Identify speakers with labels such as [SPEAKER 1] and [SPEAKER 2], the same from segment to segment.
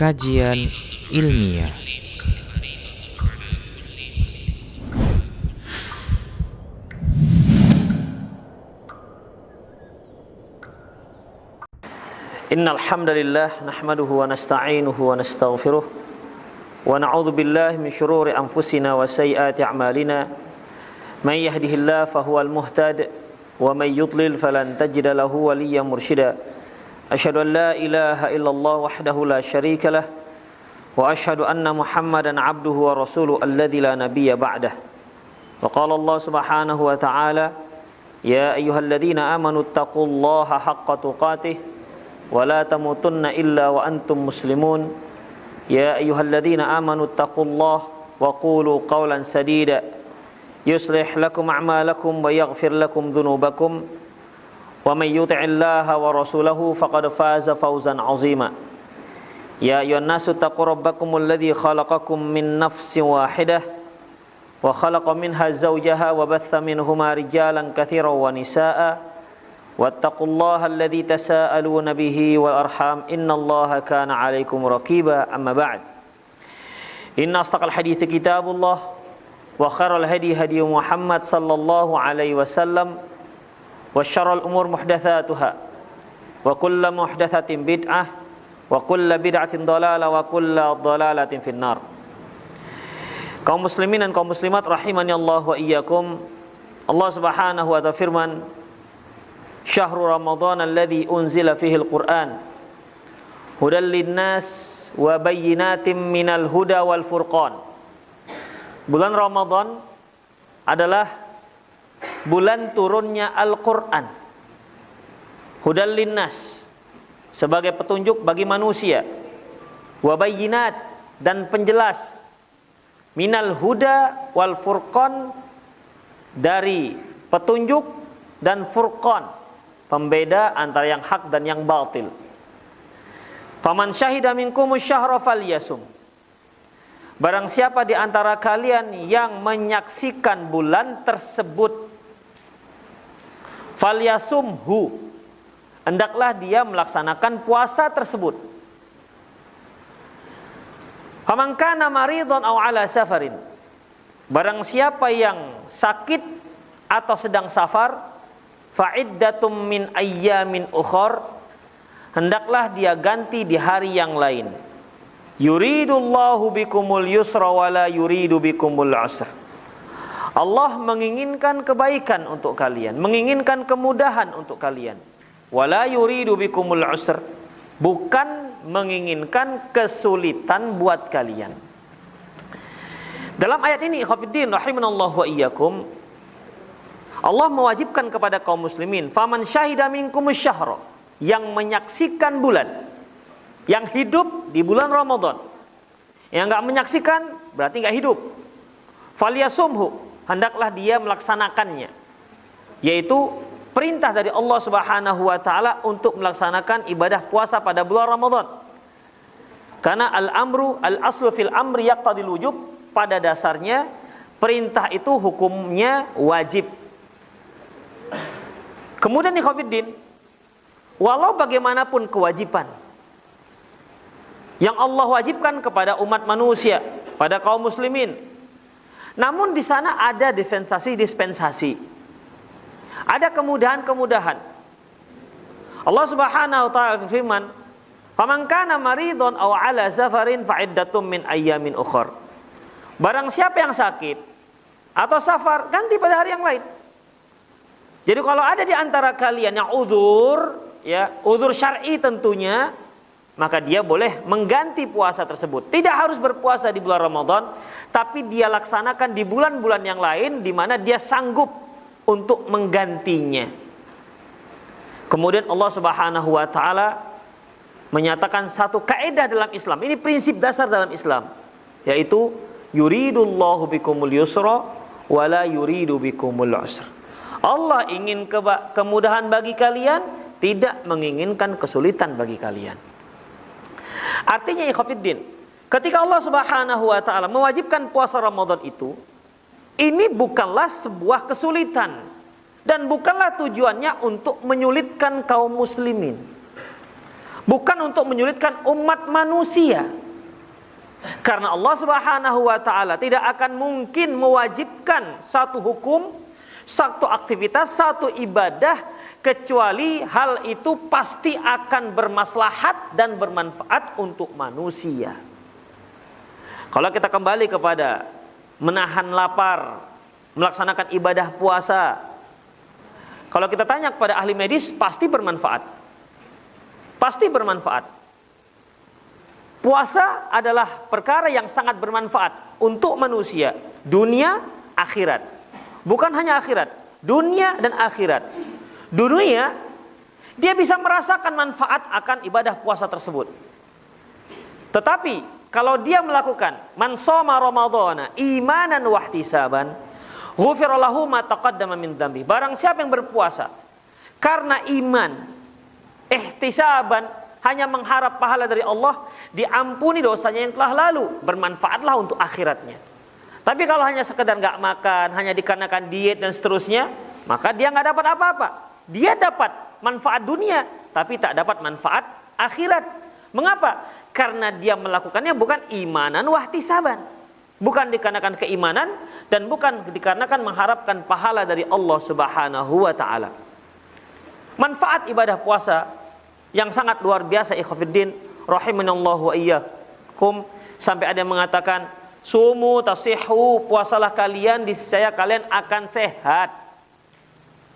[SPEAKER 1] kajian ilmiah.
[SPEAKER 2] Innal hamdalillah nahmaduhu wa nasta'inuhu wa nastaghfiruh wa na'udzu billahi min shururi anfusina wa sayyiati a'malina may yahdihillahu fahuwal muhtad wa may yudlil falan tajida lahu waliyyan mursyida. Asyhadu an la ilaha illallah wahdahu la syarika lah wa asyhadu anna Muhammadan 'abduhu wa rasuluhu alladzi la nabiyya ba'dah. Wa qala Allah subhanahu wa ta'ala ya ayyuhalladzina amanu taqullaha haqqa tuqatih wa la tamutunna illa wa antum muslimun. Ya ayyuhalladzina amanu taqullaha wa qulu qawlan sadida yuslih lakum a'malakum wa yaghfir lakum dhunubakum wa may yuti'illaha wa rasulahu faqad faza fawzan 'azima. Ya ayyuhan nasu taqu rabbakumul ladzi khalaqakum min nafsin wahidah wa khalaqa minha zawjaha wa batha minhuma rijalan katsiran wa nisaa'a wattaqullaha alladzi tasaaluna bihi wal arham innallaha kana 'alaikum raqiba. Amma ba'd. Inna astaqal hadithi kitabullah wa khairal hadi hadi Muhammad sallallahu alaihi wasallam wa syarrul umur muhdatsatuha wa kullu muhdatsatin bid'ah wa kullu bid'atin dhalalah wa kullu dhalalatin finnar. Kaum muslimin dan kaum muslimat rahimani Allah wa iyyakum. Allah Subhanahu wa ta'ala firman, Syahrul Ramadan alladzi unzila fihi al-Qur'an hudal linnas wa bayyinatin minal huda wal furqan. Bulan Ramadan adalah bulan turunnya Al-Qur'an. Hudal linnas sebagai petunjuk bagi manusia, wa bayyinat dan penjelas, minal huda wal furqan dari petunjuk dan furqan, pembeda antara yang hak dan yang batil. Faman syahida minkumus syahra falyasum. Barang siapa di antara kalian yang menyaksikan bulan tersebut, falyasumhu, hendaklah dia melaksanakan puasa tersebut. Faman kana maridun aw ala safarin. Barang siapa yang sakit atau sedang safar, fa'iddatum min ayyamin ukhar, hendaklah dia ganti di hari yang lain. Yuridullahu bikumul yusra wa la yuridu bikumul usra. Allah menginginkan kebaikan untuk kalian, menginginkan kemudahan untuk kalian. Wa la yuridu bikumul usra, bukan menginginkan kesulitan buat kalian. Dalam ayat ini, ikhwatiddin rahimanallahu wa iyyakum, Allah mewajibkan kepada kaum muslimin, faman syahida minkumus syahra, yang menyaksikan bulan, yang hidup di bulan Ramadan. Yang enggak menyaksikan berarti enggak hidup. Falyasumhu, hendaklah dia melaksanakannya. Yaitu perintah dari Allah Subhanahu wa taala untuk melaksanakan ibadah puasa pada bulan Ramadan. Karena al-amru al-aslu fil amri yaqtadil wujub, pada dasarnya perintah itu hukumnya wajib. Kemudian ikhwatiddin, walau bagaimanapun kewajiban yang Allah wajibkan kepada umat manusia, pada kaum muslimin, namun di sana ada dispensasi. Ada kemudahan-kemudahan. Allah Subhanahu wa taala berfirman, "Faman kana maridun aw 'ala safarin fa'iddatum min ayyamin ukhar." Barang siapa yang sakit atau safar, ganti pada hari yang lain. Jadi kalau ada di antara kalian yang uzur, ya, uzur syar'i tentunya, maka dia boleh mengganti puasa tersebut. Tidak harus berpuasa di bulan Ramadan, tapi dia laksanakan di bulan-bulan yang lain di mana dia sanggup untuk menggantinya. Kemudian Allah Subhanahu wa taala menyatakan satu kaidah dalam Islam. Ini prinsip dasar dalam Islam, yaitu yuridullahu bikumul yusra wa la yuridu bikumul usra. Allah ingin kemudahan bagi kalian, tidak menginginkan kesulitan bagi kalian. Artinya ikhwatiddin, ketika Allah Subhanahu wa taala mewajibkan puasa Ramadan itu, ini bukanlah sebuah kesulitan dan bukanlah tujuannya untuk menyulitkan kaum muslimin. bukan untuk menyulitkan umat manusia. Karena Allah Subhanahu wa taala tidak akan mungkin mewajibkan satu hukum, satu aktivitas, satu ibadah kecuali hal itu pasti akan bermaslahat dan bermanfaat untuk manusia. Kalau kita kembali kepada menahan lapar, melaksanakan ibadah puasa, kalau kita tanya kepada ahli medis, pasti bermanfaat. Pasti bermanfaat. Puasa adalah perkara yang sangat bermanfaat untuk manusia, dunia, akhirat. Bukan hanya akhirat, dunia dan akhirat. Dunia, dia bisa merasakan manfaat akan ibadah puasa tersebut. Tetapi kalau dia melakukan man shoma ramadhana imanan wa ihtisaban, ghufira lahu ma taqaddama min dzambi. Barang siapa yang berpuasa karena iman, ihtisaban, hanya mengharap pahala dari Allah, diampuni dosanya yang telah lalu, bermanfaatlah untuk akhiratnya. Tapi kalau hanya sekedar nggak makan, hanya dikarenakan diet dan seterusnya, maka dia nggak dapat apa-apa. Dia dapat manfaat dunia, tapi tak dapat manfaat akhirat. Mengapa? Karena dia melakukannya bukan imanan wahtisaban, bukan dikarenakan keimanan dan bukan dikarenakan mengharapkan pahala dari Allah Subhanahu wa taala. Manfaat ibadah puasa yang sangat luar biasa, ikhwatiddin rahimanallahu wa iyyakum, sampai ada yang mengatakan sumu tasihhu, puasalah kalian niscaya kalian akan sehat.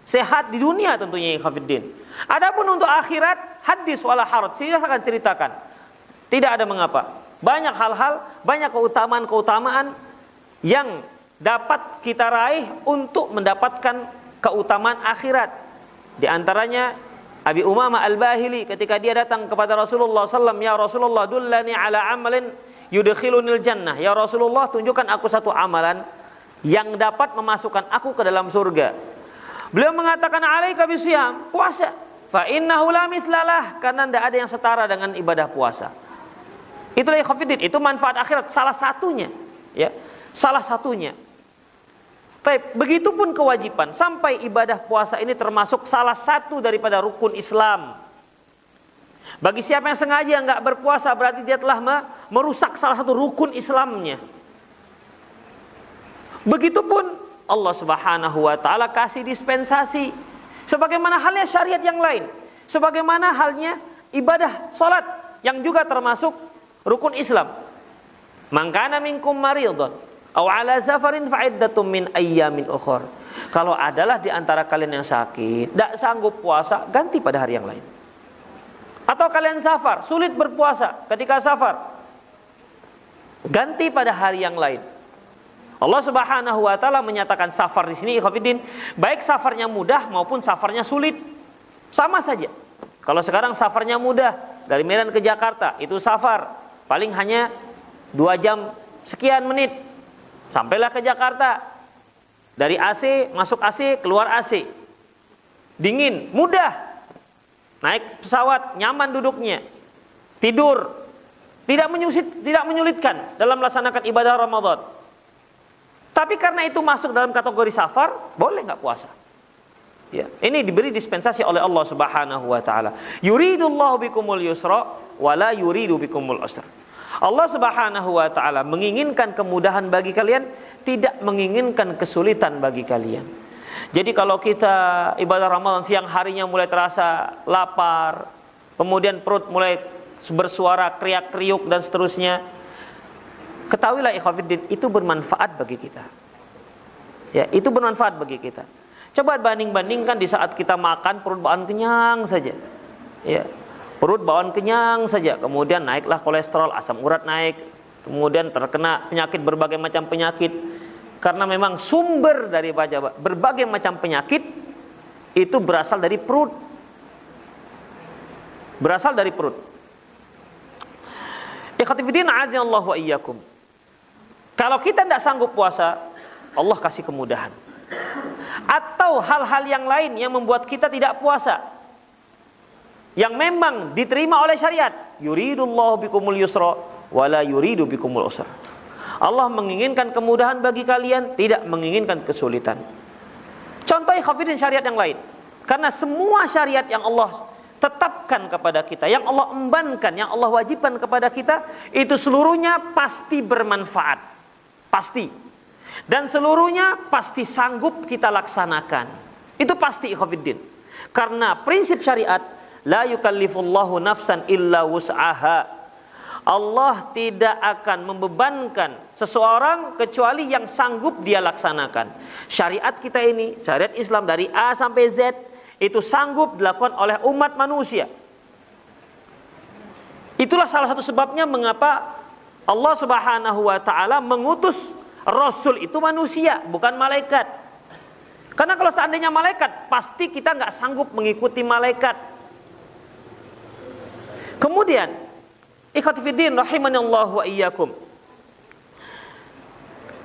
[SPEAKER 2] Sehat di dunia tentunya, ikhwatiddin. Adapun untuk akhirat, hadis wala haraj, saya akan ceritakan. Tidak ada mengapa. Banyak hal-hal, banyak keutamaan-keutamaan yang dapat kita raih untuk mendapatkan keutamaan akhirat. Di antaranya Abi Umamah Al-Bahili ketika dia datang kepada Rasulullah SAW, ya Rasulullah, dullani ala amalin yudkhilunil jannah. Ya Rasulullah, tunjukkan aku satu amalan yang dapat memasukkan aku ke dalam surga. Beliau mengatakan, alaika bisyam, puasa. Fa innahu la mitlalah, karena tidak ada yang setara dengan ibadah puasa. Itulah ikhwatiddin, itu manfaat akhirat salah satunya, ya. Salah satunya. Begitupun kewajiban, sampai ibadah puasa ini termasuk salah satu daripada rukun Islam. Bagi siapa yang sengaja nggak berpuasa, berarti dia telah merusak salah satu rukun Islamnya. Begitupun Allah Subhanahu wa taala kasih dispensasi, sebagaimana halnya syariat yang lain, sebagaimana halnya ibadah salat yang juga termasuk rukun Islam. Man kana minkum maridun aw ala safarin fa'iddatum min ayyamin ukhra. Kalau adalah di antara kalian yang sakit, tidak sanggup puasa, ganti pada hari yang lain. Atau kalian safar, sulit berpuasa ketika safar, ganti pada hari yang lain. Allah Subhanahu wa taala menyatakan safar di sini, ikhwatiddin, baik safarnya mudah maupun safarnya sulit. Sama saja. Kalau sekarang safarnya mudah, dari Medan ke Jakarta, itu safar, paling hanya 2 jam sekian menit. Sampailah ke Jakarta. Dari AC, masuk AC, keluar AC. Dingin, mudah. Naik pesawat, nyaman duduknya. Tidur. Tidak menyulitkan dalam melaksanakan ibadah Ramadan. Tapi karena itu masuk dalam kategori safar, boleh nggak puasa? Ya, ini diberi dispensasi oleh Allah Subhanahu wa taala. Yuridullahu bikumul yusra wa la yuridu bikumul usra. Allah Subhanahu wa taala menginginkan kemudahan bagi kalian, tidak menginginkan kesulitan bagi kalian. Jadi kalau kita ibadah Ramadan siang harinya mulai terasa lapar, kemudian perut mulai bersuara kriak-kriuk dan seterusnya, ketahuilah ikhwatiddin, itu bermanfaat bagi kita. Ya, itu bermanfaat bagi kita. Coba banding-bandingkan di saat kita makan perut bawaan kenyang saja. Ya. Perut bawaan kenyang saja, kemudian naiklah kolesterol, asam urat naik, kemudian terkena penyakit, berbagai macam penyakit. Karena memang sumber dari berbagai macam penyakit itu berasal dari perut. Berasal dari perut. Ikhwatiddin azallahu wa iyyakum. Kalau kita tidak sanggup puasa, Allah kasih kemudahan. Atau hal-hal yang lain yang membuat kita tidak puasa, yang memang diterima oleh syariat. Yuridullahu bikumul yusra wa la yuridu bikumul usra. Allah menginginkan kemudahan bagi kalian, tidak menginginkan kesulitan. Contoh ikhwatiddin syariat yang lain. Karena semua syariat yang Allah tetapkan kepada kita, yang Allah embankan, yang Allah wajibkan kepada kita, itu seluruhnya pasti bermanfaat. Pasti. Dan seluruhnya pasti sanggup kita laksanakan. Itu pasti, ikhwatiddin. Karena prinsip syariat, la yukallifullahu nafsan illa wus'aha. Allah tidak akan membebankan seseorang kecuali yang sanggup dia laksanakan. Syariat kita ini, syariat Islam dari A sampai Z, itu sanggup dilakukan oleh umat manusia. Itulah salah satu sebabnya mengapa Allah Subhanahu wa ta'ala mengutus Rasul itu manusia, bukan malaikat. Karena kalau seandainya malaikat, pasti kita nggak sanggup mengikuti malaikat. Kemudian, ikhwati fiddin rahimanallahu wa iyyakum.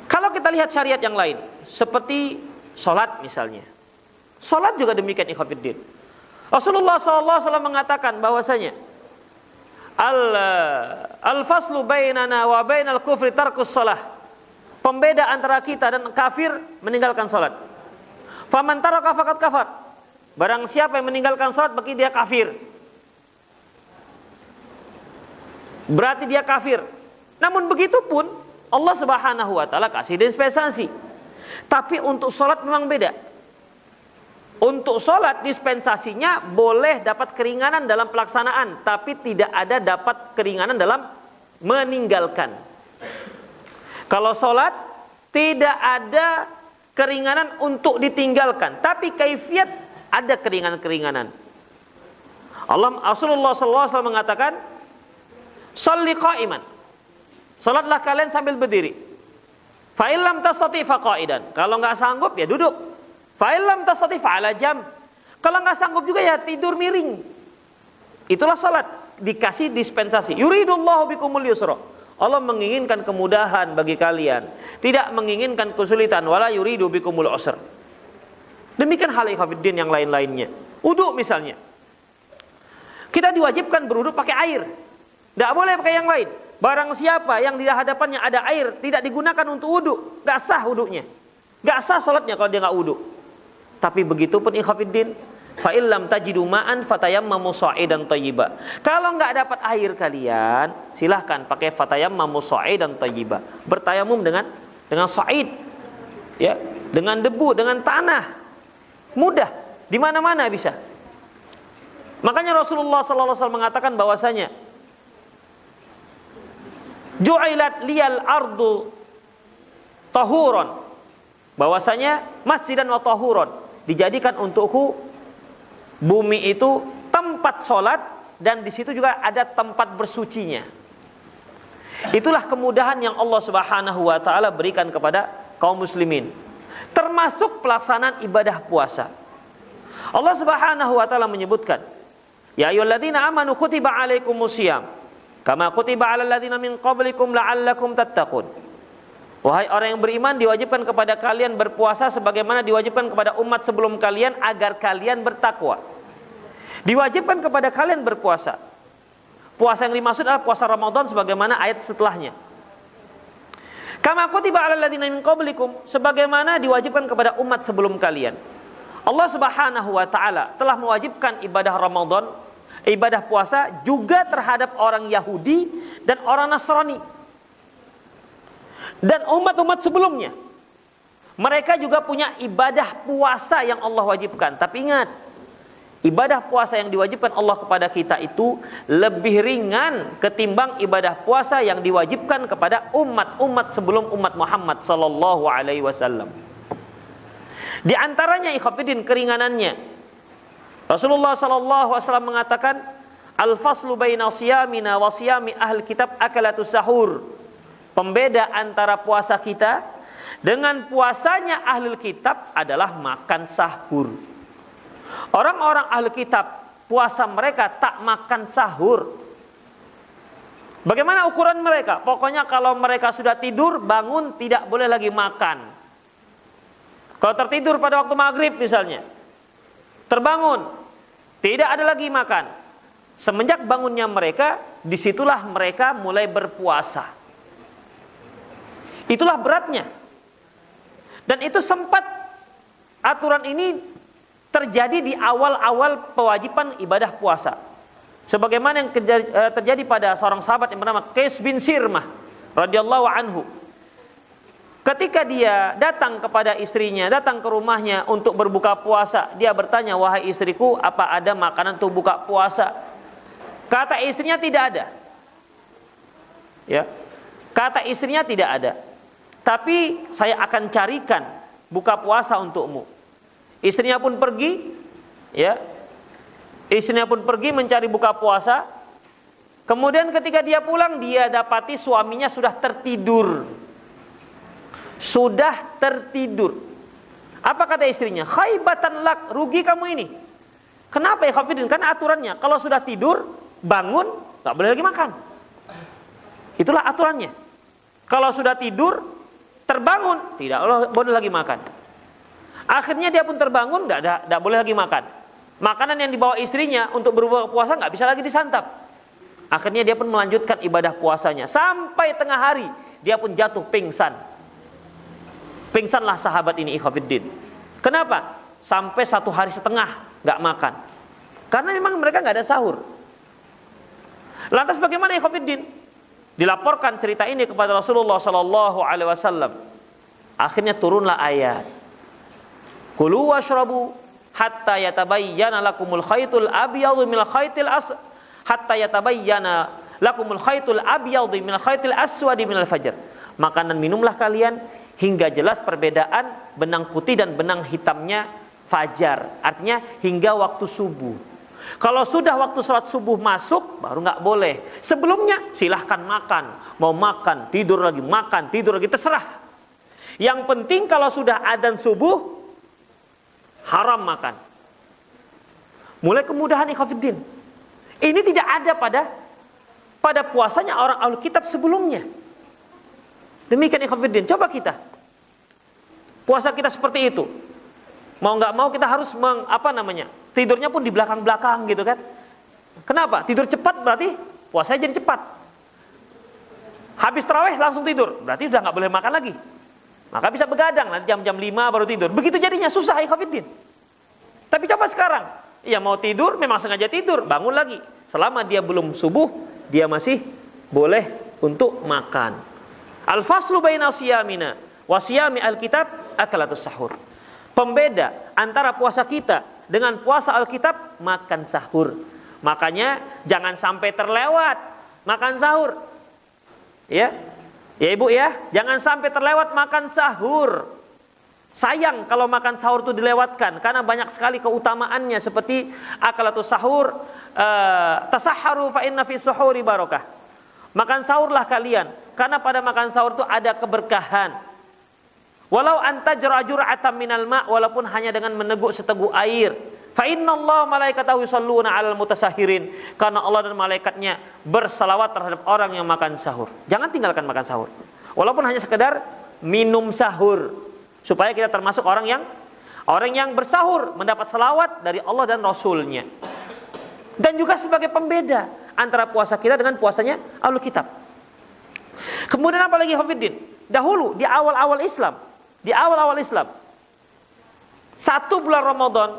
[SPEAKER 2] Kalau kita lihat syariat yang lain, seperti sholat misalnya. Sholat juga demikian, ikhwati fiddin. Rasulullah SAW mengatakan bahwasanya al-faslu bainana wa bainal kufri tarkus sholah. Pembeda antara kita dan kafir meninggalkan sholat. Faman taraka faqad kafar. Barang siapa yang meninggalkan sholat, bagi dia kafir. Berarti dia kafir. Namun begitu pun Allah Subhanahu wa ta'ala kasih dispensasi. Tapi untuk sholat memang beda. Untuk sholat dispensasinya boleh dapat keringanan dalam pelaksanaan, tapi tidak ada dapat keringanan dalam meninggalkan. Kalau sholat tidak ada keringanan untuk ditinggalkan, tapi kaifiat ada keringanan-keringanan. Rasulullah SAW mengatakan, sholli qa'iman. Salatlah kalian sambil berdiri. Fa illam tastati fa qa'idan. Kalau enggak sanggup ya duduk. Fa illam tastati fa ala jam. Kalau enggak sanggup juga ya tidur miring. Itulah salat, dikasih dispensasi. Yuridullahu bikumul yusra. Allah menginginkan kemudahan bagi kalian, tidak menginginkan kesulitan. Wala yuridu bikumul usra. Demikian hal ikhwatiddin yang lain-lainnya. Wudu misalnya. Kita diwajibkan berwudu pakai air. Tidak boleh pakai yang lain. Barang siapa yang di hadapannya ada air, tidak digunakan untuk wudu, gak sah wudunya, gak sah salatnya kalau dia gak wudu. Tapi begitu pun ikhwatiddin, fa illam tajidu ma'an fatayammamu sha'idan thayyiba. Kalau gak dapat air kalian, silahkan pakai fatayammamu sha'idan thayyiba. Bertayamum dengan sha'id, ya, dengan debu, dengan tanah, mudah, di mana-mana bisa. Makanya Rasulullah SAW mengatakan bahwasanya ju'ilat liyal ardu tahuron, bahwasanya masjidan wa tahuron, dijadikan untukku bumi itu tempat sholat, dan di situ juga ada tempat bersucinya. Itulah kemudahan yang Allah Subhanahu wa ta'ala berikan kepada kaum muslimin, termasuk pelaksanaan ibadah puasa. Allah Subhanahu wa ta'ala menyebutkan, ya ayyuhalladzina amanu kutiba alaikumusiyam kama kutiba 'alal ladzina min qablikum la'allakum tattaqun. Wahai orang yang beriman, diwajibkan kepada kalian berpuasa sebagaimana diwajibkan kepada umat sebelum kalian agar kalian bertakwa. Diwajibkan kepada kalian berpuasa. Puasa yang dimaksud adalah puasa Ramadan sebagaimana ayat setelahnya. Kama kutiba 'alal ladzina min qablikum, sebagaimana diwajibkan kepada umat sebelum kalian. Allah Subhanahu wa ta'ala telah mewajibkan ibadah Ramadan, ibadah puasa juga terhadap orang Yahudi dan orang Nasrani dan umat-umat sebelumnya. Mereka juga punya ibadah puasa yang Allah wajibkan. Tapi ingat, ibadah puasa yang diwajibkan Allah kepada kita itu lebih ringan ketimbang ibadah puasa yang diwajibkan kepada umat-umat sebelum umat Muhammad sallallahu alaihi wasallam. Di antaranya ikhwatiddin keringanannya, Rasulullah SAW mengatakan, al-faslu baina siyamina wa siyami ahli kitab akalatus sahur. Pembeda antara puasa kita dengan puasanya ahli kitab adalah makan sahur. Orang-orang ahli kitab, puasa mereka tak makan sahur. Bagaimana ukuran mereka? Pokoknya kalau mereka sudah tidur, bangun, tidak boleh lagi makan. Kalau tertidur pada waktu maghrib misalnya, terbangun, tidak ada lagi makan. Semenjak bangunnya mereka, disitulah mereka mulai berpuasa. Itulah beratnya. Dan itu sempat aturan ini terjadi di awal-awal kewajiban ibadah puasa. Sebagaimana yang terjadi pada seorang sahabat yang bernama Qais bin Sirmah radhiyallahu anhu. Ketika dia datang kepada istrinya, datang ke rumahnya untuk berbuka puasa, dia bertanya, "Wahai istriku, apa ada makanan untuk buka puasa?" Kata istrinya, "Tidak ada." Ya. Kata istrinya, "Tidak ada. Tapi saya akan carikan buka puasa untukmu." Istrinya pun pergi, ya. Istrinya pun pergi mencari buka puasa. Kemudian ketika dia pulang, dia dapati suaminya sudah tertidur. Sudah tertidur. Apa kata istrinya? "Khaibatan lak, rugi kamu ini." Kenapa ya Khafidin? Karena aturannya, kalau sudah tidur, bangun, gak boleh lagi makan. Itulah aturannya. Kalau sudah tidur, terbangun, tidak boleh lagi makan. Akhirnya dia pun terbangun, gak boleh lagi makan. Makanan yang dibawa istrinya untuk berbuka puasa gak bisa lagi disantap. Akhirnya dia pun melanjutkan ibadah puasanya. Sampai tengah hari, dia pun jatuh pingsan. Pingsanlah sahabat ini, ikhwatiddin. Kenapa? Sampai 1 hari setengah gak makan. Karena memang mereka gak ada sahur. Lantas bagaimana, ikhwatiddin? Dilaporkan cerita ini kepada Rasulullah SAW. Akhirnya turunlah ayat, "Kulu washrabu hatta yatabayyana lakumul khaytul abyadhu minal khaytil aswad hatta yatabayyana lakumul khaytul abyadhu minal khaytil aswadi minal fajr." Makan dan minumlah kalian hingga jelas perbedaan benang putih dan benang hitamnya fajar. Artinya hingga waktu subuh. Kalau sudah waktu sholat subuh masuk, baru nggak boleh. Sebelumnya silahkan makan. Mau makan, tidur lagi, makan, tidur lagi, terserah. Yang penting kalau sudah adzan subuh, haram makan. Mulai kemudahan ikhwatiddin. Ini tidak ada pada puasanya orang Ahlul Kitab sebelumnya. Demikian ikhwatiddin. Coba kita puasa kita seperti itu. Mau nggak mau kita harus tidurnya pun di belakang-belakang gitu kan. Kenapa? Tidur cepat berarti puasanya jadi cepat. Habis tarawih langsung tidur, berarti sudah nggak boleh makan lagi. Maka bisa begadang, nanti jam-jam 5 baru tidur. Begitu jadinya, susah ikhwatiddin. Tapi coba sekarang, ya mau tidur memang sengaja tidur, bangun lagi. Selama dia belum subuh, dia masih boleh untuk makan. Al-faslu baina siyamina wa siyami al-kitab akalatus sahur. Pembeda antara puasa kita dengan puasa Alkitab, makan sahur. Makanya jangan sampai terlewat makan sahur. Ya. Ya Ibu ya, jangan sampai terlewat makan sahur. Sayang kalau makan sahur itu dilewatkan karena banyak sekali keutamaannya seperti akalatus sahur, tasahharu fa inna fi suhuri barakah. Makan sahurlah kalian karena pada makan sahur itu ada keberkahan. Walau antajra jur'atan minal ma', walaupun hanya dengan meneguk seteguk air. Fa innallaha malaikatahu yusholluna 'alal mutasahhirin. Karena Allah dan malaikatnya bersalawat terhadap orang yang makan sahur. Jangan tinggalkan makan sahur. Walaupun hanya sekedar minum sahur, supaya kita termasuk orang yang bersahur mendapat salawat dari Allah dan Rasulnya. Dan juga sebagai pembeda antara puasa kita dengan puasanya Ahlul Kitab. Kemudian apa lagi Hafidin? Dahulu di awal-awal Islam, 1 bulan Ramadan,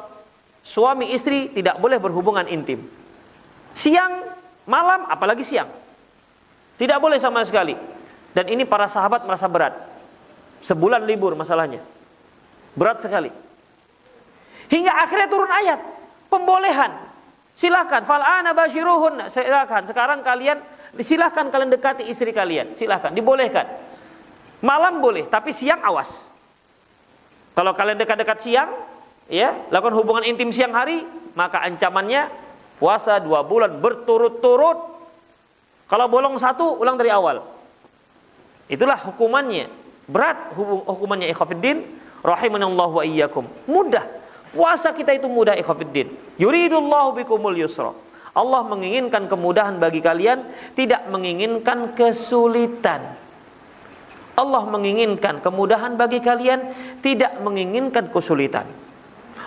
[SPEAKER 2] suami istri tidak boleh berhubungan intim. Siang, malam, apalagi siang. Tidak boleh sama sekali. Dan ini para sahabat merasa berat. Sebulan libur masalahnya. Berat sekali. Hingga akhirnya turun ayat pembolehan. Silakan, fal'ana basyiruhun. Silakan, sekarang silakan kalian dekati istri kalian. Silakan, dibolehkan. Malam boleh, tapi siang awas. Kalau kalian dekat-dekat siang, ya, lakukan hubungan intim siang hari, maka ancamannya puasa 2 bulan berturut-turut. Kalau bolong 1, ulang dari awal. Itulah hukumannya. Berat hukumannya ikhwatiddin, rahimanallahu wa iyyakum. Mudah. Puasa kita itu mudah ikhwatiddin. Yuridullahu bikumul yusra. Allah menginginkan kemudahan bagi kalian, tidak menginginkan kesulitan. Allah menginginkan kemudahan bagi kalian, tidak menginginkan kesulitan.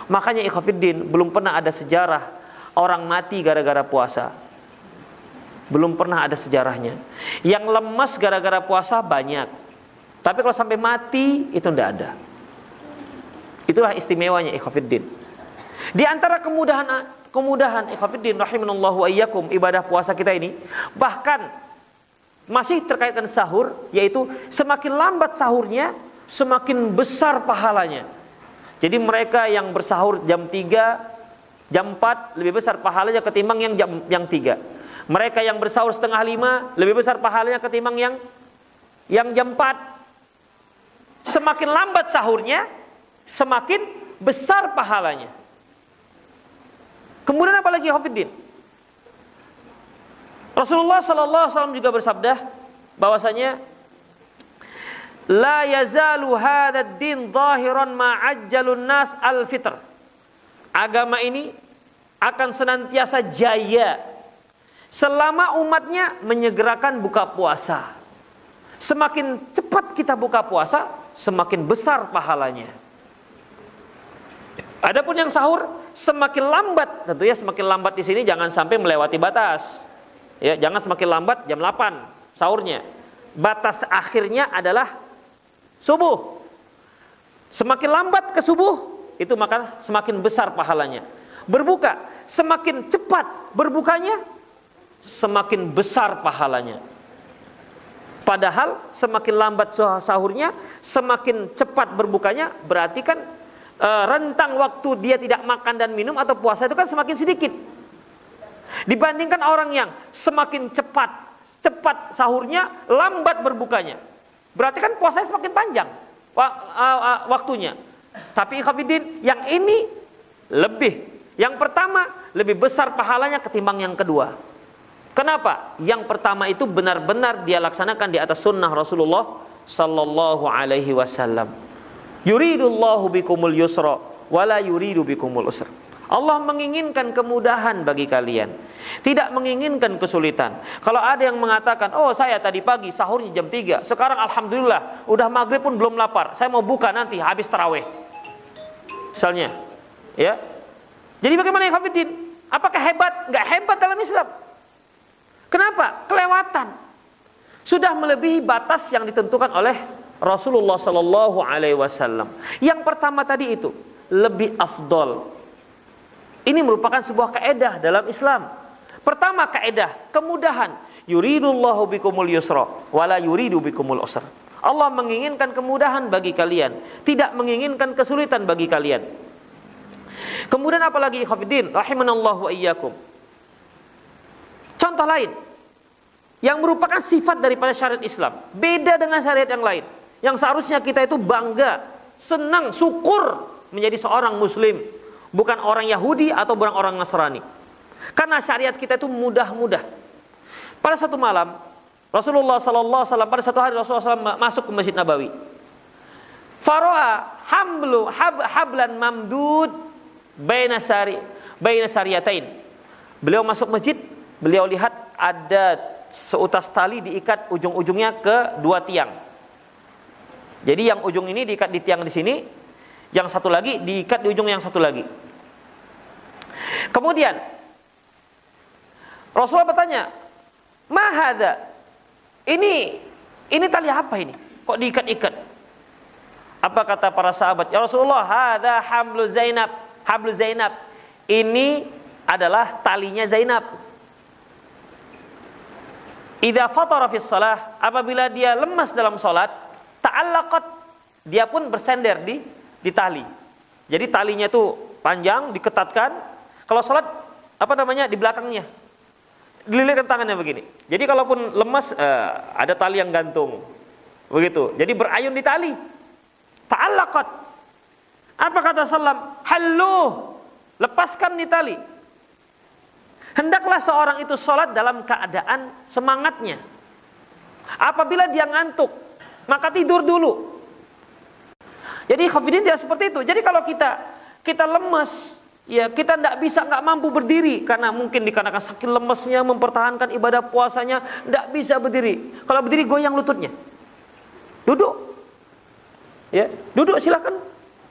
[SPEAKER 2] Makanya ikhwatiddin, belum pernah ada sejarah orang mati gara-gara puasa. Belum pernah ada sejarahnya. Yang lemas gara-gara puasa banyak. Tapi kalau sampai mati itu tidak ada. Itulah istimewanya ikhwatiddin. Di antara kemudahan ikhwatiddin rahimanallahu wa iyyakum ibadah puasa kita ini, bahkan masih terkait dengan sahur, yaitu semakin lambat sahurnya, semakin besar pahalanya. Jadi mereka yang bersahur jam 3, jam 4 lebih besar pahalanya ketimbang yang 3. Mereka yang bersahur setengah 5 lebih besar pahalanya ketimbang yang jam 4. Semakin lambat sahurnya, semakin besar pahalanya. Kemudian apa lagi Hafiddin? Rasulullah sallallahu alaihi wasallam juga bersabda bahwasanya la yazalu hadzal din zahiran ma ajjalun nas al-fitr. Agama ini akan senantiasa jaya selama umatnya menyegerakan buka puasa. Semakin cepat kita buka puasa, semakin besar pahalanya. Adapun yang sahur semakin lambat, tentunya semakin lambat di sini jangan sampai melewati batas. Ya, jangan semakin lambat jam 8 sahurnya. Batas akhirnya adalah subuh. Semakin lambat ke subuh, itu maka semakin besar pahalanya. Berbuka, semakin cepat berbukanya, semakin besar pahalanya. Padahal semakin lambat sahurnya, semakin cepat berbukanya, berarti kan rentang waktu dia tidak makan dan minum atau puasa itu kan semakin sedikit. Dibandingkan orang yang semakin cepat sahurnya, lambat berbukanya. Berarti kan puasanya semakin panjang waktunya. Tapi ikhwatiddin, yang ini lebih. Yang pertama lebih besar pahalanya ketimbang yang kedua. Kenapa? Yang pertama itu benar-benar dia laksanakan di atas sunnah Rasulullah sallallahu alaihi wasallam. Yuridullahu bikumul yusra wala yuridu bikumul usra. Allah menginginkan kemudahan bagi kalian, tidak menginginkan kesulitan. Kalau ada yang mengatakan, oh saya tadi pagi sahurnya jam 3, sekarang alhamdulillah udah maghrib pun belum lapar, saya mau buka nanti habis tarawih misalnya, ya. Jadi bagaimana ya Hafiddin? Apakah hebat? Enggak hebat dalam Islam. Kenapa? Kelewatan. Sudah melebihi batas yang ditentukan oleh Rasulullah sallallahu alaihi wasallam. Yang pertama tadi itu lebih afdol. Ini merupakan sebuah kaedah dalam Islam. Pertama kaedah, kemudahan. Yuridullahu bikumul yusra wala yuridu bikumul usra. Allah menginginkan kemudahan bagi kalian, tidak menginginkan kesulitan bagi kalian. Kemudian apalagi ikhwatiddin rahimanallahu wa iyyakum. Contoh lain yang merupakan sifat daripada syariat Islam, beda dengan syariat yang lain. Yang seharusnya kita itu bangga, senang, syukur menjadi seorang muslim, bukan orang Yahudi atau bukan orang Nasrani. Karena syariat kita itu mudah-mudah. Pada satu malam, Rasulullah sallallahu alaihi wasallam, pada satu hari Rasulullah SAW masuk ke Masjid Nabawi. Faro'a hablan mamdud baina sariyatain. Beliau masuk masjid, beliau lihat ada seutas tali diikat ujung-ujungnya ke dua tiang. Jadi yang ujung ini diikat di tiang di sini, yang satu lagi diikat di ujung yang satu lagi. Kemudian Rasulullah bertanya, "Ma hadza?" Ini tali apa ini? Kok diikat-ikat? Apa kata para sahabat? Ya Rasulullah, hadza hablu Zainab. Ini adalah talinya Zainab. Idza fatara fi shalah, apabila dia lemas dalam salat, ta'allaqat, dia pun bersender di tali. Jadi talinya itu panjang, diketatkan. Kalau salat di belakangnya. Dililitkan tangannya begini. Jadi kalaupun lemas ada tali yang gantung. Begitu. Jadi berayun di tali. Ta'allaqat. Apa kata sallam? Halluh. Lepaskan di tali. Hendaklah seorang itu sholat dalam keadaan semangatnya. Apabila dia ngantuk, maka tidur dulu. Jadi Hafiddin tidak seperti itu. Jadi kalau kita lemes, ya kita nggak mampu berdiri karena mungkin dikarenakan saking lemesnya mempertahankan ibadah puasanya, nggak bisa berdiri. Kalau berdiri goyang lututnya. Duduk, ya duduk silakan,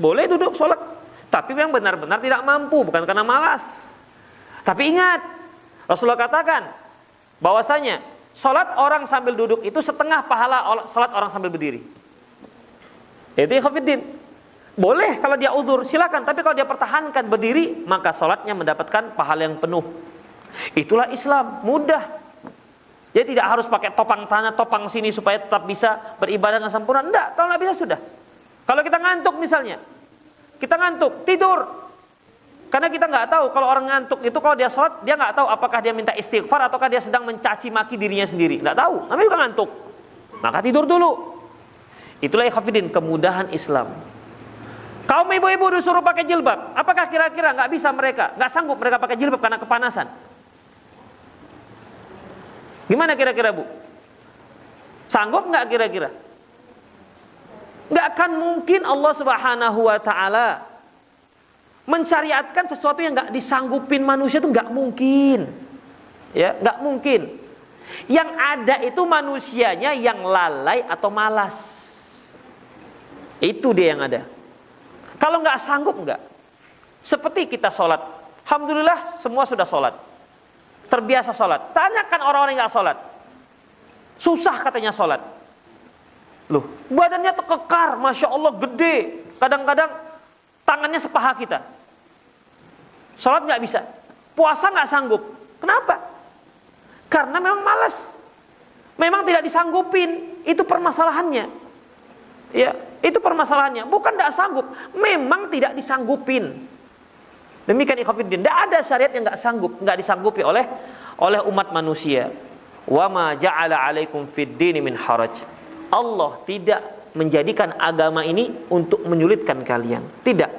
[SPEAKER 2] boleh duduk sholat. Tapi yang benar-benar tidak mampu, bukan karena malas. Tapi ingat, Rasulullah katakan bahwasanya sholat orang sambil duduk itu setengah pahala sholat orang sambil berdiri. Itu Hafiddin. Boleh kalau dia uzur, silakan. Tapi kalau dia pertahankan berdiri, maka sholatnya mendapatkan pahala yang penuh. Itulah Islam, mudah. Jadi tidak harus pakai topang tanah, topang sini supaya tetap bisa beribadah dengan sempurna. Enggak, kalau nggak bisa sudah. Kalau kita ngantuk misalnya, kita ngantuk, tidur. Karena kita nggak tahu kalau orang ngantuk itu kalau dia sholat, dia nggak tahu apakah dia minta istighfar ataukah dia sedang mencaci maki dirinya sendiri. Nggak tahu, namanya juga ngantuk. Maka tidur dulu. Itulah ikhwatiddin, kemudahan Islam. Kaum ibu-ibu disuruh pakai jilbab, apakah kira-kira nggak bisa mereka, nggak sanggup mereka pakai jilbab karena kepanasan? Gimana kira-kira Bu? Sanggup nggak kira-kira? Nggak akan mungkin Allah Subhanahu Wa Taala mensyariatkan sesuatu yang nggak disanggupin manusia, itu nggak mungkin, ya nggak mungkin. Yang ada itu manusianya yang lalai atau malas, itu dia yang ada. Kalau nggak sanggup nggak. Seperti kita sholat, alhamdulillah semua sudah sholat, terbiasa sholat. Tanyakan orang-orang yang nggak sholat, susah katanya sholat. Loh, badannya terkekar, masya Allah gede, kadang-kadang tangannya sepaha kita. Sholat nggak bisa, puasa nggak sanggup. Kenapa? Karena memang malas, memang tidak disanggupin. Itu permasalahannya. Ya, itu permasalahannya. Bukan tidak sanggup, memang tidak disanggupin. Demikian ikhwatiddin, tidak ada syariat yang nggak sanggup, nggak disanggupi oleh umat manusia. Wa ma ja'ala 'alaikum fid dini min haraj. Allah tidak menjadikan agama ini untuk menyulitkan kalian, tidak,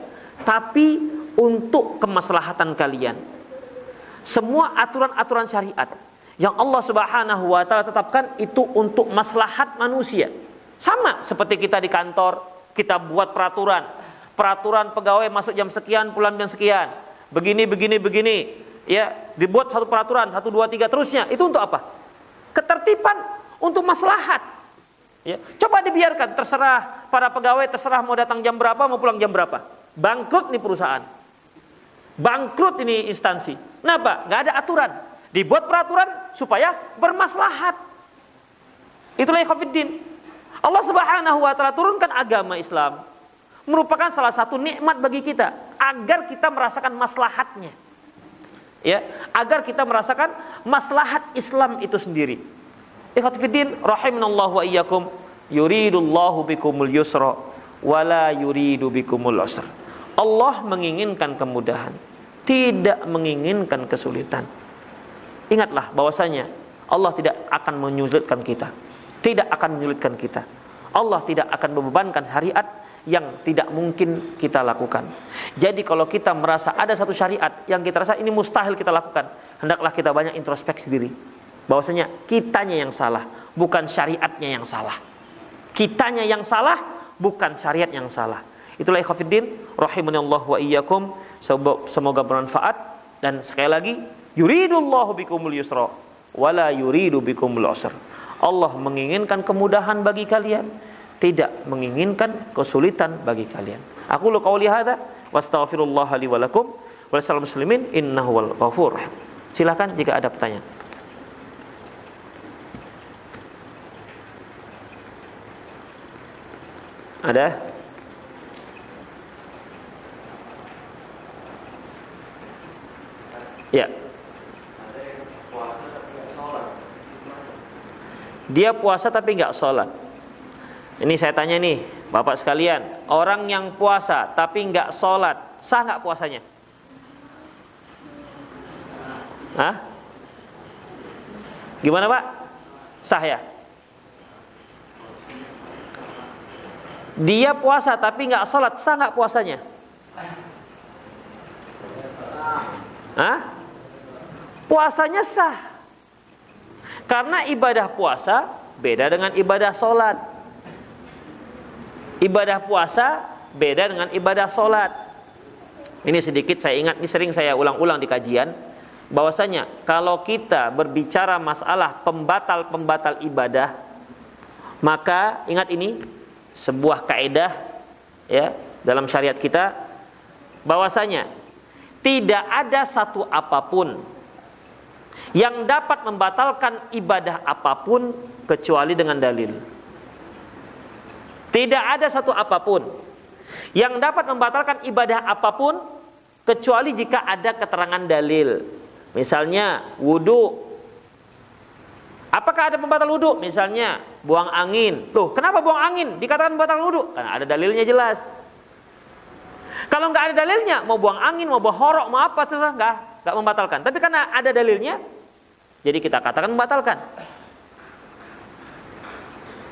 [SPEAKER 2] tapi untuk kemaslahatan kalian. Semua aturan-aturan syariat yang Allah Subhanahu wa taala tetapkan itu untuk maslahat manusia. Sama seperti kita di kantor, kita buat peraturan pegawai masuk jam sekian, pulang jam sekian, begini, ya, dibuat satu peraturan, 1, 2, 3, terusnya. Itu untuk apa? Ketertiban, untuk maslahat. Ya, coba dibiarkan, terserah para pegawai, terserah mau datang jam berapa, mau pulang jam berapa. Bangkrut nih perusahaan, bangkrut ini instansi. Kenapa? Nggak ada aturan. Dibuat peraturan supaya bermaslahat. Itulah ikhwatiddin. Allah Subhanahu wa taala turunkan agama Islam merupakan salah satu nikmat bagi kita agar kita merasakan maslahatnya. Ya, agar kita merasakan maslahat Islam itu sendiri. Ikhwatiddin rahimanallahu wa iyyakum, yuridullahu bikumul yusra wala yuridu bikumul usra. Allah menginginkan kemudahan, tidak menginginkan kesulitan. Ingatlah bahwasanya Allah tidak akan menyulitkan kita. Tidak akan menyulitkan kita. Allah tidak akan membebankan syariat yang tidak mungkin kita lakukan. Jadi kalau kita merasa ada satu syariat yang kita rasa ini mustahil kita lakukan, hendaklah kita banyak introspeksi diri. Bahwasanya kitanya yang salah, bukan syariatnya yang salah. Kitanya yang salah, bukan syariat yang salah. Itulah ikhwatiddin rahimanallahu wa iyyakum. Semoga bermanfaat. Dan sekali lagi, yuridullahu bikumul yusra wala yuridu bikumul usra. Allah menginginkan kemudahan bagi kalian, tidak menginginkan kesulitan bagi kalian. Aku lu qauli hadza wa astaghfirullah li wa lakum wa lisal muslimin innahu wal ghafur. Silakan jika ada pertanyaan. Ada? Ya. Dia puasa tapi nggak sholat. Ini saya tanya nih, Bapak sekalian, orang yang puasa tapi nggak sholat, sah nggak puasanya? Hah? Gimana Pak? Sah ya? Dia puasa tapi nggak sholat, sah nggak puasanya? Hah? Puasanya sah. Karena ibadah puasa beda dengan ibadah sholat. Ibadah puasa beda dengan ibadah sholat. Ini sedikit saya ingat, ini sering saya ulang-ulang di kajian, bahwasanya kalau kita berbicara masalah pembatal-pembatal ibadah, maka ingat ini sebuah kaidah ya dalam syariat kita, bahwasanya tidak ada satu apapun yang dapat membatalkan ibadah apapun kecuali dengan dalil. Tidak ada satu apapun yang dapat membatalkan ibadah apapun kecuali jika ada keterangan dalil. Misalnya wudu. Apakah ada pembatal wudu? Misalnya buang angin. Loh, kenapa buang angin dikatakan pembatal wudu? Karena ada dalilnya jelas. Kalau nggak ada dalilnya, mau buang angin, mau buang horok, mau apa, terserah, nggak membatalkan. Tapi karena ada dalilnya, jadi kita katakan membatalkan.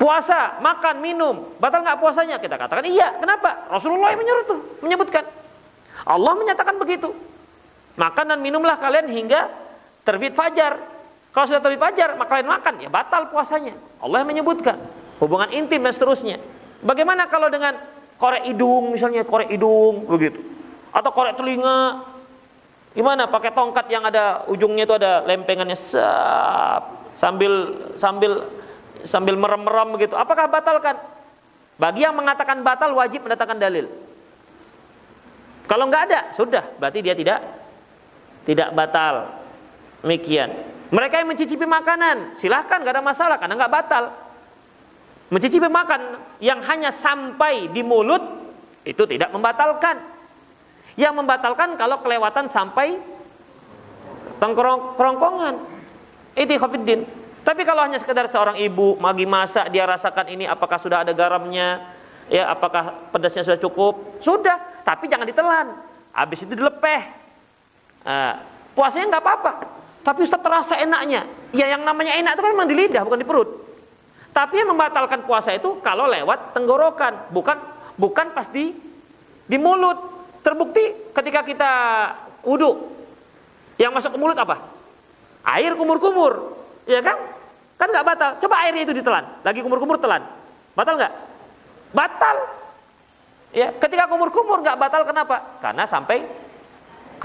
[SPEAKER 2] Puasa, makan, minum, batal nggak puasanya? Kita katakan iya. Kenapa? Rasulullah yang menyebutkan. Allah menyatakan begitu. Makan dan minumlah kalian hingga terbit fajar. Kalau sudah terbit fajar, maka kalian makan, ya batal puasanya. Allah yang menyebutkan. Hubungan intim dan seterusnya. Bagaimana kalau dengan korek hidung, misalnya korek hidung, begitu. Atau korek telinga. Gimana? Pakai tongkat yang ada ujungnya itu ada lempengannya, sambil merem-merem begitu. Apakah batalkan? Bagi yang mengatakan batal wajib mendatangkan dalil. Kalau nggak ada, sudah, berarti dia tidak batal. Demikian. Mereka yang mencicipi makanan, silahkan, nggak ada masalah karena nggak batal. Mencicipi makan yang hanya sampai di mulut itu tidak membatalkan. Yang membatalkan kalau kelewatan sampai kerongkongan. Itu khofiddin. Tapi kalau hanya sekedar seorang ibu lagi masak, dia rasakan ini apakah sudah ada garamnya, ya apakah pedasnya sudah cukup, sudah. Tapi jangan ditelan. Habis itu dilepeh. Puasanya nggak apa-apa. Tapi Ustaz terasa enaknya. Ya yang namanya enak itu kan memang di lidah, bukan di perut. Tapi yang membatalkan puasa itu kalau lewat tenggorokan, bukan pas di mulut. Terbukti ketika kita wudu, yang masuk ke mulut apa? Air kumur-kumur, ya kan? Kan nggak batal. Coba airnya itu ditelan, lagi kumur-kumur telan, batal nggak? Batal. Ya, ketika kumur-kumur nggak batal, kenapa? Karena sampai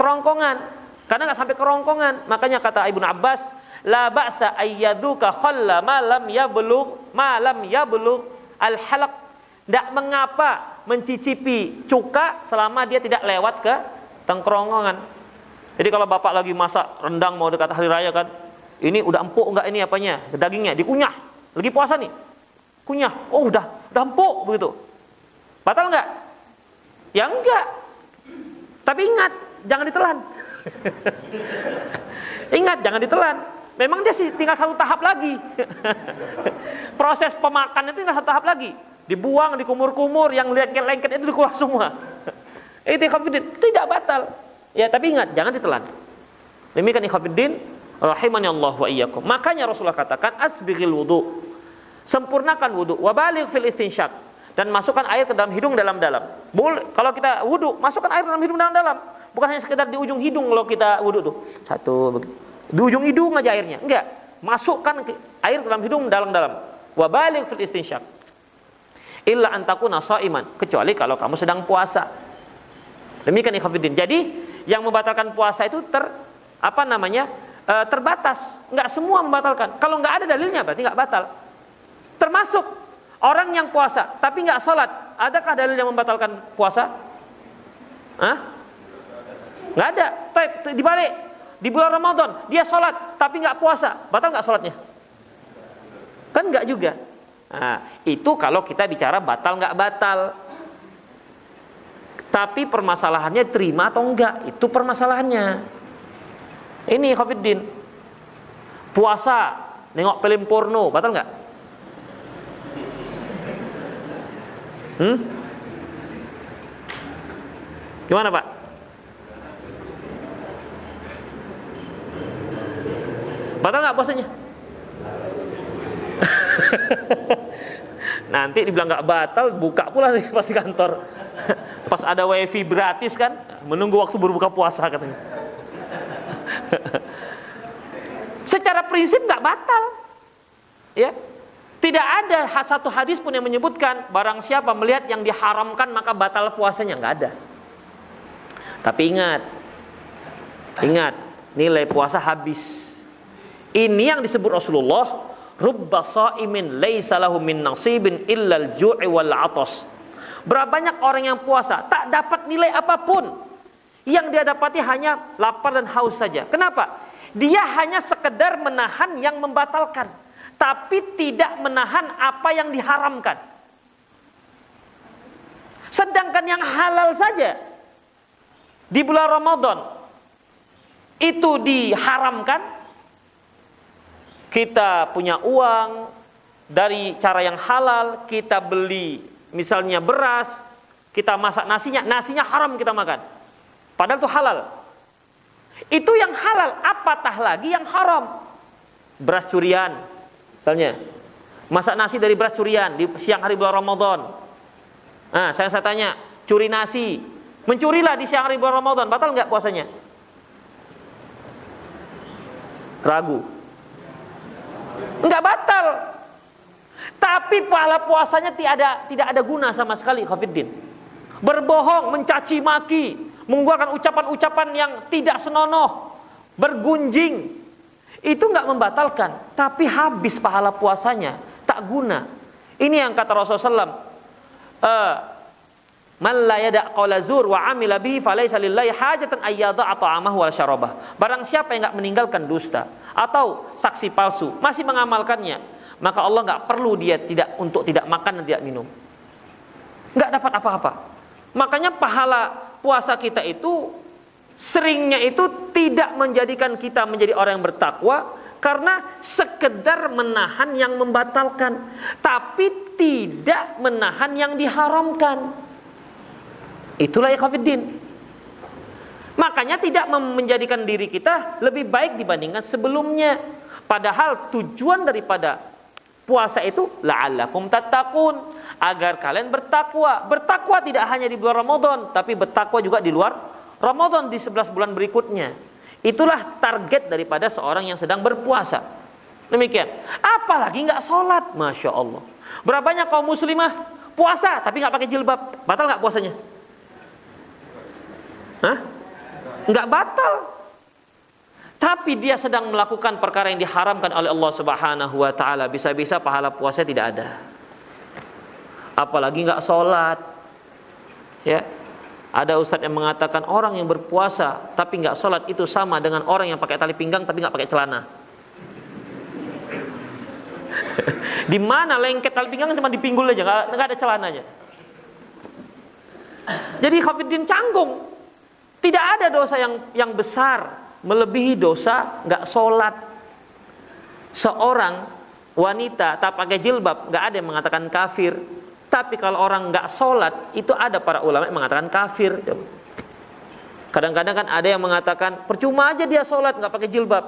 [SPEAKER 2] kerongkongan. Karena nggak sampai kerongkongan. Makanya kata Ibnu Abbas, la ba'sa ayyaduka khalla ma lam yablugh al-halaq. Tidak mengapa mencicipi cuka selama dia tidak lewat ke tengkerongkongan. Jadi kalau bapak lagi masak rendang mau dekat hari raya kan, ini udah empuk enggak ini apanya? Dagingnya dikunyah. Lagi puasa nih. Kunyah. Oh, udah empuk begitu. Batal enggak? Ya enggak. Tapi ingat, jangan ditelan. Ingat, jangan ditelan. Memang dia sih tinggal satu tahap lagi. Proses pemakan itu tinggal satu tahap lagi. Dibuang, dikumur-kumur, yang lengket-lengket itu dikeluar semua. Itu ikhwatiddin, tidak batal. Ya, tapi ingat, jangan ditelan. Demikian ikhwatiddin, rahimani Allah wa iyyakum. Makanya Rasulullah katakan asbighil wudu. Sempurnakan wudu, wa baligh fil istinsyak, dan masukkan air ke dalam hidung dalam-dalam. Kalau kita wudu, masukkan air dalam hidung dalam-dalam. Bukan hanya sekedar di ujung hidung kalau kita wudu tuh. Satu begitu. Di ujung hidung aja airnya. Enggak. Masukkan air ke dalam hidung dalam-dalam. Wa baligh fil istinsyak. Illa an takuna shaiman, kecuali kalau kamu sedang puasa. Demikian ikhwatiddin. Jadi yang membatalkan puasa itu terbatas. Enggak semua membatalkan. Kalau enggak ada dalilnya berarti enggak batal. Termasuk orang yang puasa tapi enggak salat. Adakah dalil yang membatalkan puasa? Enggak ada. Dibalik. Di bulan Ramadan dia salat tapi enggak puasa. Batal enggak salatnya? Kan enggak juga. Nah, itu kalau kita bicara batal nggak batal. Tapi permasalahannya terima atau enggak, itu permasalahannya. Ini khofiddin. Puasa, nengok film porno, batal nggak? Gimana Pak? Batal nggak puasanya? Nanti dibilang nggak batal, buka pula nih pas di kantor. Pas ada wifi gratis kan, menunggu waktu berbuka puasa katanya. Secara prinsip nggak batal, ya. Tidak ada satu hadis pun yang menyebutkan barang siapa melihat yang diharamkan maka batal puasanya, nggak ada. Tapi ingat, nilai puasa habis. Ini yang disebut Rasulullah. Rubba sha'imin laisa lahu min nasibin illal ju'i wal 'atas. Berapa banyak orang yang puasa tak dapat nilai apapun. Yang dia dapati hanya lapar dan haus saja. Kenapa? Dia hanya sekedar menahan yang membatalkan, tapi tidak menahan apa yang diharamkan. Sedangkan yang halal saja di bulan Ramadan itu diharamkan. Kita punya uang dari cara yang halal, kita beli misalnya beras, kita masak nasinya haram kita makan. Padahal itu halal. Itu yang halal, apatah lagi yang haram. Beras curian, misalnya. Masak nasi dari beras curian di siang hari bulan Ramadan. Nah, saya tanya, curi nasi, mencurilah di siang hari bulan Ramadan, batal nggak puasanya? Ragu. Nggak batal. Tapi pahala puasanya tidak ada guna sama sekali, Khafiddin. Berbohong, mencaci maki, mengeluarkan ucapan-ucapan yang tidak senonoh, bergunjing, itu nggak membatalkan, tapi habis pahala puasanya, tak guna. Ini yang kata Rasulullah SAW, man la yada' qawla zur wa amila bihi falaysa lillahi hajatan ayyada'a ta'amahu wa syarabah. Barang siapa yang enggak meninggalkan dusta atau saksi palsu, masih mengamalkannya, maka Allah enggak perlu dia untuk tidak makan dan tidak minum. Enggak dapat apa-apa. Makanya pahala puasa kita itu seringnya itu tidak menjadikan kita menjadi orang yang bertakwa, karena sekedar menahan yang membatalkan, tapi tidak menahan yang diharamkan. Itulah ikhwatiddin. Makanya tidak menjadikan diri kita lebih baik dibandingkan sebelumnya. Padahal tujuan daripada puasa itu la'allakum tattaqun, agar kalian bertakwa. Bertakwa tidak hanya di bulan Ramadan, tapi bertakwa juga di luar Ramadan, di 11 bulan berikutnya. Itulah target daripada seorang yang sedang berpuasa. Demikian. Apalagi nggak sholat, masya Allah. Berapa banyak kaum muslimah puasa tapi nggak pakai jilbab, batal nggak puasanya? Hah? Nggak batal. Tapi dia sedang melakukan perkara yang diharamkan oleh Allah Subhanahu wa taala, bisa-bisa pahala puasa tidak ada. Apalagi nggak sholat. Ya. Ada ustadz yang mengatakan orang yang berpuasa tapi nggak sholat itu sama dengan orang yang pakai tali pinggang tapi nggak pakai celana. Di mana lengket tali pinggang cuma di pinggul aja, nggak ada celananya. Jadi Khafiddin canggung. Tidak ada dosa yang besar melebihi dosa nggak sholat. Seorang wanita tak pakai jilbab, nggak ada yang mengatakan kafir. Tapi kalau orang nggak sholat, itu ada para ulama yang mengatakan kafir. Kadang-kadang kan ada yang mengatakan percuma aja dia sholat nggak pakai jilbab,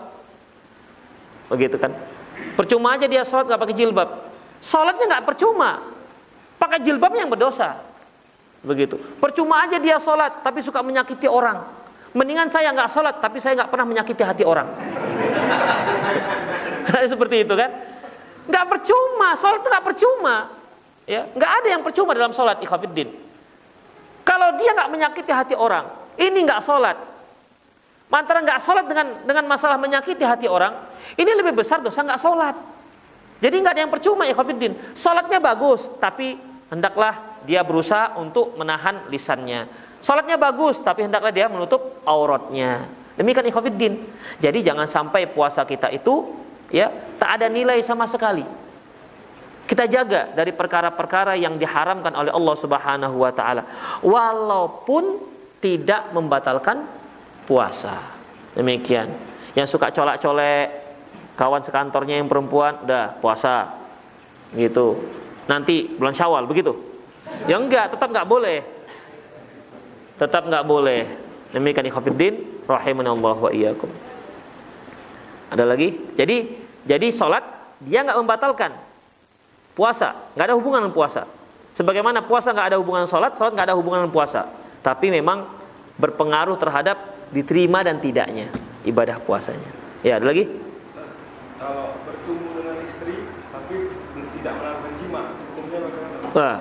[SPEAKER 2] begitu kan? Percuma aja dia sholat nggak pakai jilbab. Sholatnya nggak percuma, pakai jilbab yang berdosa, begitu. Percuma aja dia sholat tapi suka menyakiti orang. Mendingan saya nggak sholat tapi saya nggak pernah menyakiti hati orang. Karena seperti itu kan? Nggak percuma, sholat itu nggak percuma. Ya, nggak ada yang percuma dalam sholat, ikhwatiddin. Kalau dia nggak menyakiti hati orang, ini nggak sholat. Antara nggak sholat dengan masalah menyakiti hati orang, ini lebih besar dosa nggak sholat. Jadi nggak ada yang percuma, ikhwatiddin. Sholatnya bagus, tapi hendaklah dia berusaha untuk menahan lisannya. Sholatnya bagus, tapi hendaklah dia menutup auratnya. Demikian ikhwatiddin. Jadi jangan sampai puasa kita itu ya tak ada nilai sama sekali. Kita jaga dari perkara-perkara yang diharamkan oleh Allah Subhanahu wa taala, walaupun tidak membatalkan puasa. Demikian. Yang suka colak-colek kawan sekantornya yang perempuan udah puasa gitu. Nanti bulan Syawal begitu. Ya enggak, tetap enggak boleh. Tetap enggak boleh. Demikian ikhwatiddin rahimanallah wa iyyakum. Ada lagi? Jadi salat dia enggak membatalkan puasa, nggak ada hubungan dengan puasa. Sebagaimana puasa nggak ada hubungan dengan sholat nggak ada hubungan dengan puasa. Tapi memang berpengaruh terhadap diterima dan tidaknya ibadah puasanya. Ya, ada lagi?
[SPEAKER 3] Kalau bercumbu dengan istri tapi tidak melakukan jima, hukumnya bagaimana?
[SPEAKER 2] Nah,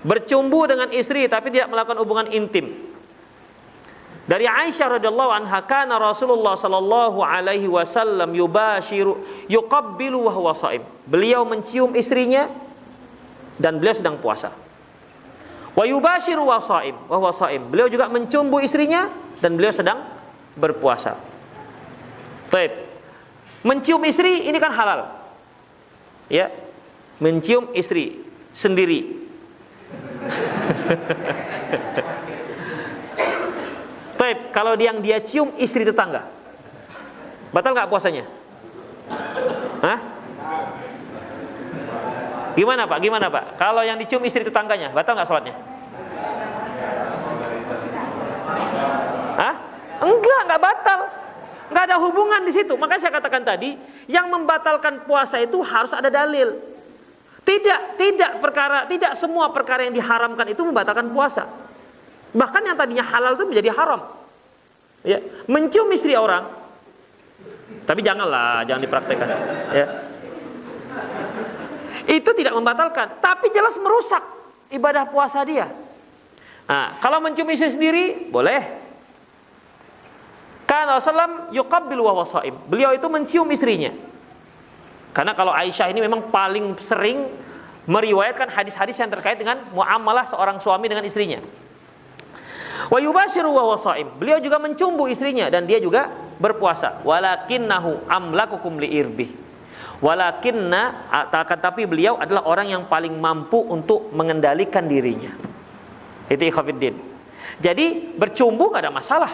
[SPEAKER 2] bercumbu dengan istri tapi tidak melakukan hubungan intim. Dari Aisyah radhiyallahu anha, kana Rasulullah sallallahu alaihi wasallam yuqabbilu wa huwa shaim. Beliau mencium istrinya dan beliau sedang puasa. Wa yubashiru wa huwa shaim. Beliau juga mencumbu istrinya dan beliau sedang berpuasa. Baik. Mencium istri ini kan halal. Ya. Mencium istri sendiri. Baik, kalau yang dia cium istri tetangga, batal nggak puasanya? Hah? Gimana Pak? Gimana Pak? Kalau yang dicium istri tetangganya, batal nggak sholatnya? Hah? Enggak batal. Nggak ada hubungan di situ. Makanya saya katakan tadi, yang membatalkan puasa itu harus ada dalil. Tidak semua perkara yang diharamkan itu membatalkan puasa. Bahkan yang tadinya halal itu menjadi haram. Ya, mencium istri orang, tapi jangan dipraktekkan. Ya. Itu tidak membatalkan, tapi jelas merusak ibadah puasa dia. Nah, kalau mencium istri sendiri boleh. Karena Rasulullah yuqabbil wa huwa shaim. Beliau itu mencium istrinya. Karena kalau Aisyah ini memang paling sering meriwayatkan hadis-hadis yang terkait dengan muamalah seorang suami dengan istrinya. Wa yubashiru wa huwa shaim. Beliau juga mencumbu istrinya dan dia juga berpuasa. Walakinnahu amlakukum liirbih. Tapi beliau adalah orang yang paling mampu untuk mengendalikan dirinya. Itu ikhwatiddin. Jadi bercumbu gak ada masalah,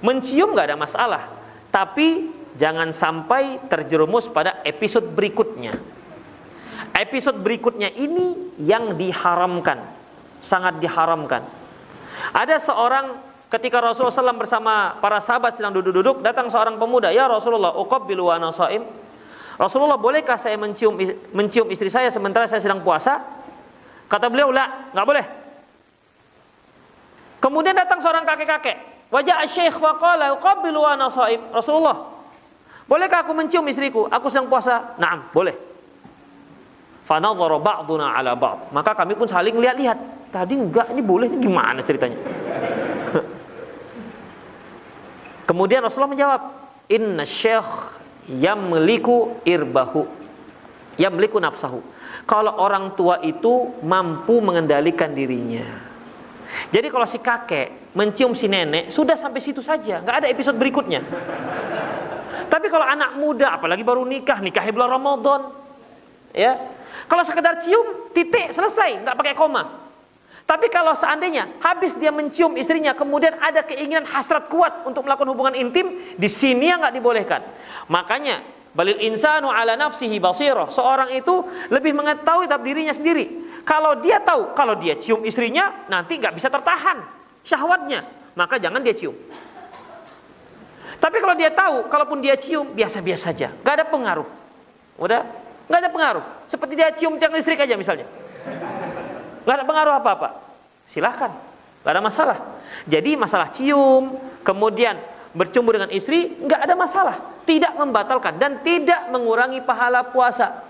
[SPEAKER 2] mencium gak ada masalah, tapi jangan sampai terjerumus pada episode berikutnya. Episode berikutnya ini yang diharamkan, sangat diharamkan. Ada seorang ketika Rasulullah SAW bersama para sahabat sedang duduk-duduk, datang seorang pemuda, "Ya Rasulullah, uqabbilu wa ana shaim." Rasulullah, bolehkah saya mencium istri saya sementara saya sedang puasa? Kata beliau, "La, enggak boleh." Kemudian datang seorang kakek-kakek, wajah asy-syekh wa qala uqabbilu wa ana shaim. Rasulullah, bolehkah aku mencium istriku? Aku sedang puasa. Naam, boleh. Fa nadhara ba'duna ala ba'd. Maka kami pun saling lihat-lihat. Tadi enggak, ini boleh, ini gimana ceritanya? Kemudian Rasulullah menjawab, "Inna syekh yamliku irbahu, yamliku nafsahu." Kalau orang tua itu mampu mengendalikan dirinya. Jadi kalau si kakek mencium si nenek, sudah sampai situ saja, nggak ada episode berikutnya. Tapi kalau anak muda, apalagi baru nikahnya bulan Ramadan, ya, kalau sekedar cium, titik, selesai, nggak pakai koma. Tapi kalau seandainya habis dia mencium istrinya, kemudian ada keinginan hasrat kuat untuk melakukan hubungan intim, di sini yang nggak dibolehkan. Makanya balil insanu ala nafsihi basirah. Seorang itu lebih mengetahui terhadap dirinya sendiri. Kalau dia tahu, kalau dia cium istrinya, nanti nggak bisa tertahan syahwatnya, maka jangan dia cium. Tapi kalau dia tahu, kalaupun dia cium, biasa-biasa saja, nggak ada pengaruh. Udah, nggak ada pengaruh. Seperti dia cium tiang listrik aja misalnya. Nggak ada pengaruh apa-apa, silahkan, nggak ada masalah. Jadi masalah cium, kemudian bercumbu dengan istri, nggak ada masalah, tidak membatalkan dan tidak mengurangi pahala puasa,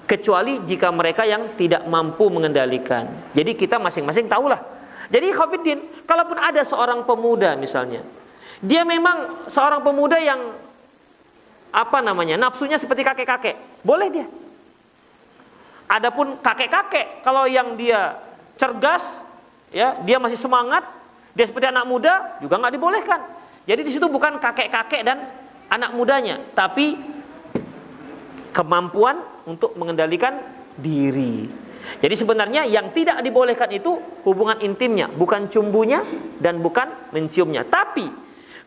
[SPEAKER 2] kecuali jika mereka yang tidak mampu mengendalikan. Jadi kita masing-masing tahulah. Jadi khofiddin, kalaupun ada seorang pemuda misalnya, dia memang seorang pemuda yang nafsunya seperti kakek-kakek, boleh dia. Adapun kakek-kakek, kalau yang dia cerdas, ya, dia masih semangat, dia seperti anak muda, juga nggak dibolehkan. Jadi di situ bukan kakek-kakek dan anak mudanya, tapi kemampuan untuk mengendalikan diri. Jadi sebenarnya yang tidak dibolehkan itu hubungan intimnya, bukan cumbunya dan bukan menciumnya. Tapi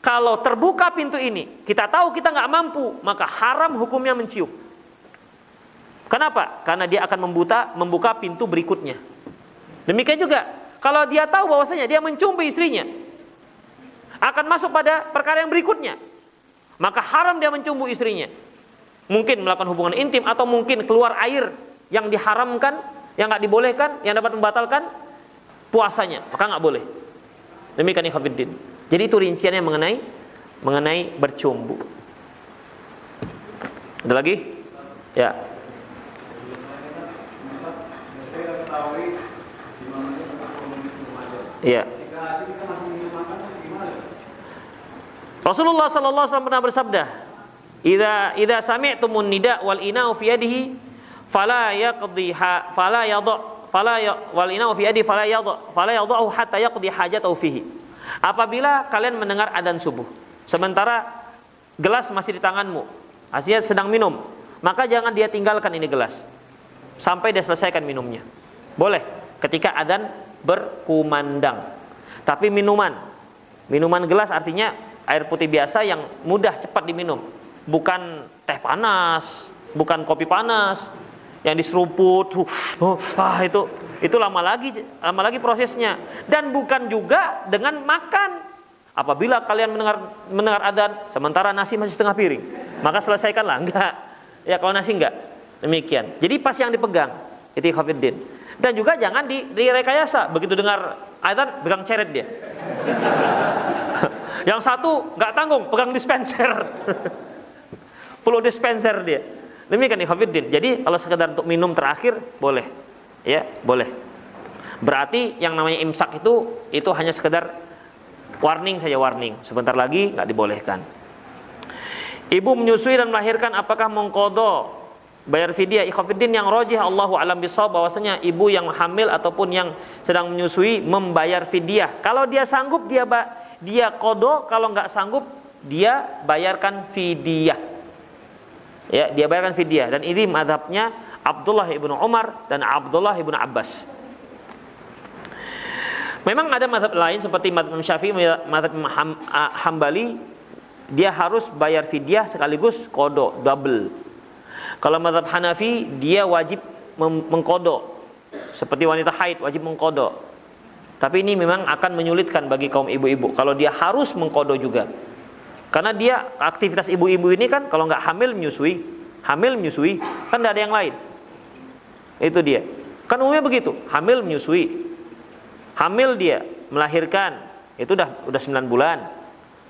[SPEAKER 2] kalau terbuka pintu ini, kita tahu kita nggak mampu, maka haram hukumnya mencium. Kenapa? Karena dia akan membuka pintu berikutnya. Demikian juga kalau dia tahu bahwasanya dia mencumbu istrinya, akan masuk pada perkara yang berikutnya, maka haram dia mencumbu istrinya. Mungkin melakukan hubungan intim atau mungkin keluar air yang diharamkan, yang nggak dibolehkan, yang dapat membatalkan puasanya, maka nggak boleh. Demikian ikhwatiddin. Jadi itu rinciannya mengenai bercumbu. Ada lagi? Ya. Iya. Rasulullah sallallahu alaihi wasallam pernah bersabda, "Idza sami'tumun nida wal ina'u fi yadihi fala yaqdiha fala wal ina'u fi yadihi fala yadh'u hatta yaqdi hajatahu fihi." Apabila kalian mendengar adzan subuh, sementara gelas masih di tanganmu, Asia sedang minum, maka jangan dia tinggalkan ini gelas sampai dia selesaikan minumnya. Boleh, ketika adzan berkumandang. Tapi minuman gelas artinya air putih biasa yang mudah cepat diminum, bukan teh panas, bukan kopi panas yang diseruput, itu lama lagi prosesnya. Dan bukan juga dengan makan. Apabila kalian mendengar adzan sementara nasi masih setengah piring, maka selesaikanlah. Enggak. Ya kalau nasi enggak. Demikian. Jadi pas yang dipegang. Itu ikhwatiddin. Dan juga jangan direkayasa. Begitu dengar adzan pegang ceret dia. Yang satu enggak tanggung, pegang dispenser. Perlu dispenser dia. Demikian ikhwatiddin. Jadi kalau sekedar untuk minum terakhir boleh. Ya, boleh. Berarti yang namanya imsak itu hanya sekedar warning saja, warning. Sebentar lagi nggak dibolehkan. Ibu menyusui dan melahirkan, apakah mengqadha bayar fidyah? Ikhwatiddin, yang rajih Allahu a'lam bishawab bahwasanya ibu yang hamil ataupun yang sedang menyusui membayar fidyah. Kalau dia sanggup dia qadha, kalau nggak sanggup dia bayarkan fidyah. Ya, dia bayarkan fidyah, dan ini mazhabnya Abdullah ibnu Umar dan Abdullah ibnu Abbas. Memang ada mazhab lain seperti mazhab Syafi'i, mazhab Hambali, dia harus bayar fidyah sekaligus qadha, double. Kalau mazhab Hanafi, dia wajib mengqadha. Seperti wanita haid wajib mengqadha. Tapi ini memang akan menyulitkan bagi kaum ibu-ibu kalau dia harus mengqadha juga. Karena dia aktivitas ibu-ibu ini kan kalau nggak hamil menyusui, kan tidak ada yang lain. Itu dia. Kan umumnya begitu, hamil menyusui. Hamil dia melahirkan itu udah 9 bulan.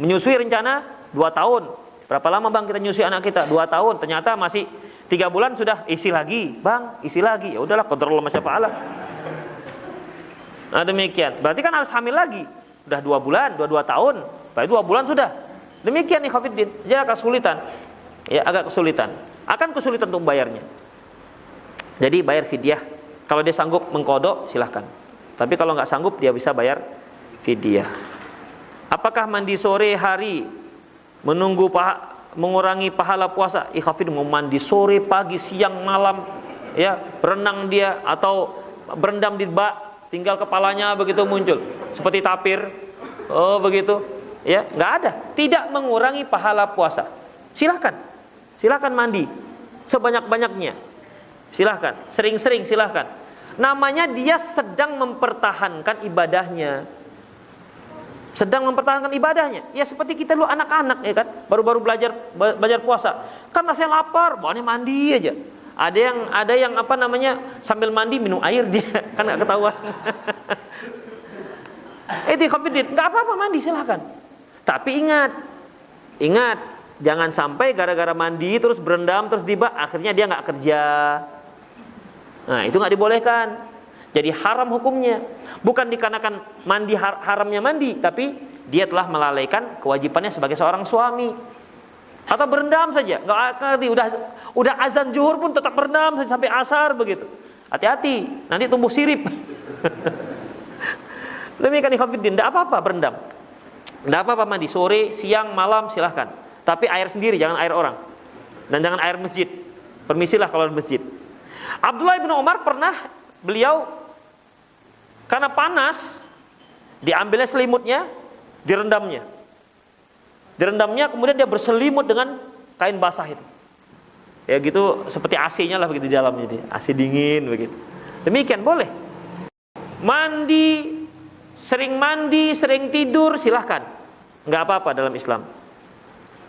[SPEAKER 2] Menyusui rencana 2 tahun. Berapa lama bang kita nyusui anak kita? 2 tahun. Ternyata masih 3 bulan sudah isi lagi, bang, isi lagi. Ya udahlah, qadarullah masyafa'alah. Nah demikian. Berarti kan harus hamil lagi. Udah 2 bulan, 2 tahun. Berarti 2 bulan sudah. Demikian nih ikhwatiddin. Jadi agak kesulitan. Ya agak kesulitan. Akan kesulitan untuk bayarnya. Jadi bayar fidyah. Kalau dia sanggup mengqadha silahkan. Tapi kalau nggak sanggup dia bisa bayar fidyah. Apakah mandi sore hari mengurangi pahala puasa? Ikhwatiddin, mau mandi sore, pagi, siang, malam, ya berenang dia atau berendam di bak, tinggal kepalanya begitu muncul seperti tapir, begitu, ya nggak ada. Tidak mengurangi pahala puasa. Silakan mandi sebanyak-banyaknya. Silahkan, sering-sering silahkan. Namanya dia sedang mempertahankan ibadahnya. Ya seperti kita dulu anak-anak ya kan, baru-baru belajar puasa. Kan rasanya lapar, bawaannya mandi aja. Ada yang apa namanya sambil mandi minum air dia, kan nggak ketahuan. Itu ikhwatiddin, nggak apa-apa mandi silahkan. Tapi ingat, jangan sampai gara-gara mandi terus berendam terus dibak, akhirnya dia nggak kerja. Nah itu nggak dibolehkan. Jadi haram hukumnya. Bukan dikarenakan mandi haramnya mandi, tapi dia telah melalaikan kewajibannya sebagai seorang suami. Atau berendam saja, nggak ngerti. Udah azan zuhur pun tetap berendam sampai asar begitu. Hati-hati, nanti tumbuh sirip. Demikian ikhwatiddin, tidak apa-apa berendam. Tidak apa-apa mandi sore, siang, malam silahkan. Tapi air sendiri, jangan air orang. Dan jangan air masjid. Permisilah kalau di masjid. Abdullah bin Umar pernah beliau karena panas diambilnya selimutnya, direndamnya kemudian dia berselimut dengan kain basah itu. Ya gitu seperti AC-nya lah begitu di dalamnya dia, AC dingin begitu. Demikian boleh. Mandi, sering tidur silahkan. Enggak apa-apa dalam Islam.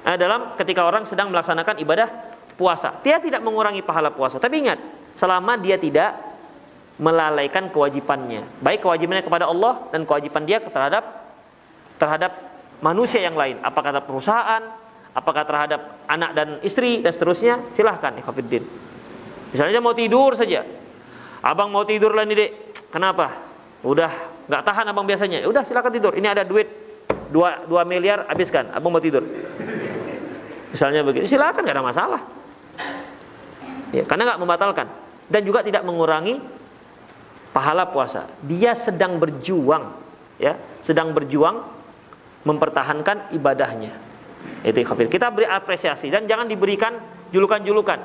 [SPEAKER 2] Dalam ketika orang sedang melaksanakan ibadah puasa, dia tidak mengurangi pahala puasa. Tapi ingat, selama dia tidak melalaikan kewajibannya, baik kewajibannya kepada Allah dan kewajiban dia terhadap manusia yang lain, apakah terhadap perusahaan, apakah terhadap anak dan istri dan seterusnya, silahkan ikhwatiddin. Misalnya mau tidur saja, abang mau tidur lah nih dek, kenapa? Udah nggak tahan abang biasanya, udah silahkan tidur. Ini ada duit 2 miliar, habiskan, abang mau tidur. Misalnya begitu, silahkan, nggak ada masalah. Ya, karena nggak membatalkan dan juga tidak mengurangi pahala puasa. Dia sedang berjuang, ya, sedang berjuang mempertahankan ibadahnya. Itu ikhwatiddin. Kita beri apresiasi dan jangan diberikan julukan-julukan.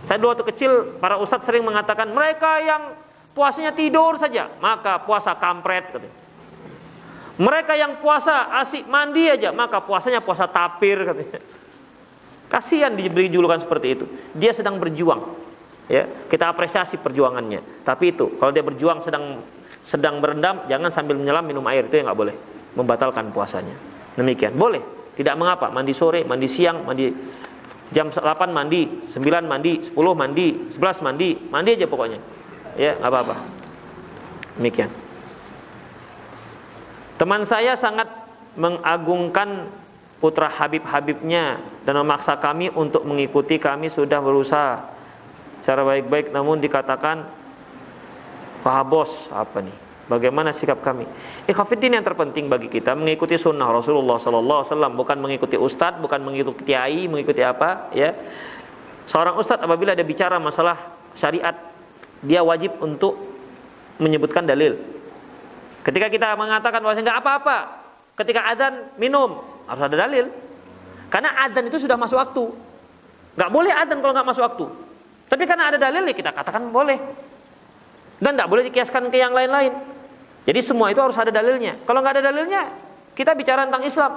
[SPEAKER 2] Saya dulu waktu kecil para ustadz sering mengatakan mereka yang puasanya tidur saja, maka puasa kampret katanya. Mereka yang puasa asik mandi aja, maka puasanya puasa tapir katanya. Kasihan diberi julukan seperti itu. Dia sedang berjuang. Ya, kita apresiasi perjuangannya. Tapi itu, kalau dia berjuang sedang berendam, jangan sambil menyelam minum air, itu yang nggak boleh, membatalkan puasanya. Demikian. Boleh, tidak mengapa. Mandi sore, mandi siang, mandi jam 8 mandi, 9 mandi, 10 mandi, 11 mandi, mandi aja pokoknya. Ya, nggak apa-apa. Demikian. Teman saya sangat mengagungkan putra Habib-Habibnya dan memaksa kami untuk mengikuti. Kami sudah berusaha cara baik-baik, namun dikatakan wah bos, apa nih? Bagaimana sikap kami? Ikhwatiddin, yang terpenting bagi kita mengikuti sunnah Rasulullah SAW, bukan mengikuti ustadz, bukan mengikuti kiai, mengikuti apa, ya. Seorang ustadz apabila dia bicara masalah syariat, dia wajib untuk menyebutkan dalil. Ketika kita mengatakan bahwa enggak apa-apa, ketika adzan minum, harus ada dalil. Karena adzan itu sudah masuk waktu. Enggak boleh adzan kalau enggak masuk waktu. Tapi karena ada dalil, ya kita katakan boleh. Dan enggak boleh dikiaskan ke yang lain-lain. Jadi semua itu harus ada dalilnya. Kalau enggak ada dalilnya, kita bicara tentang Islam.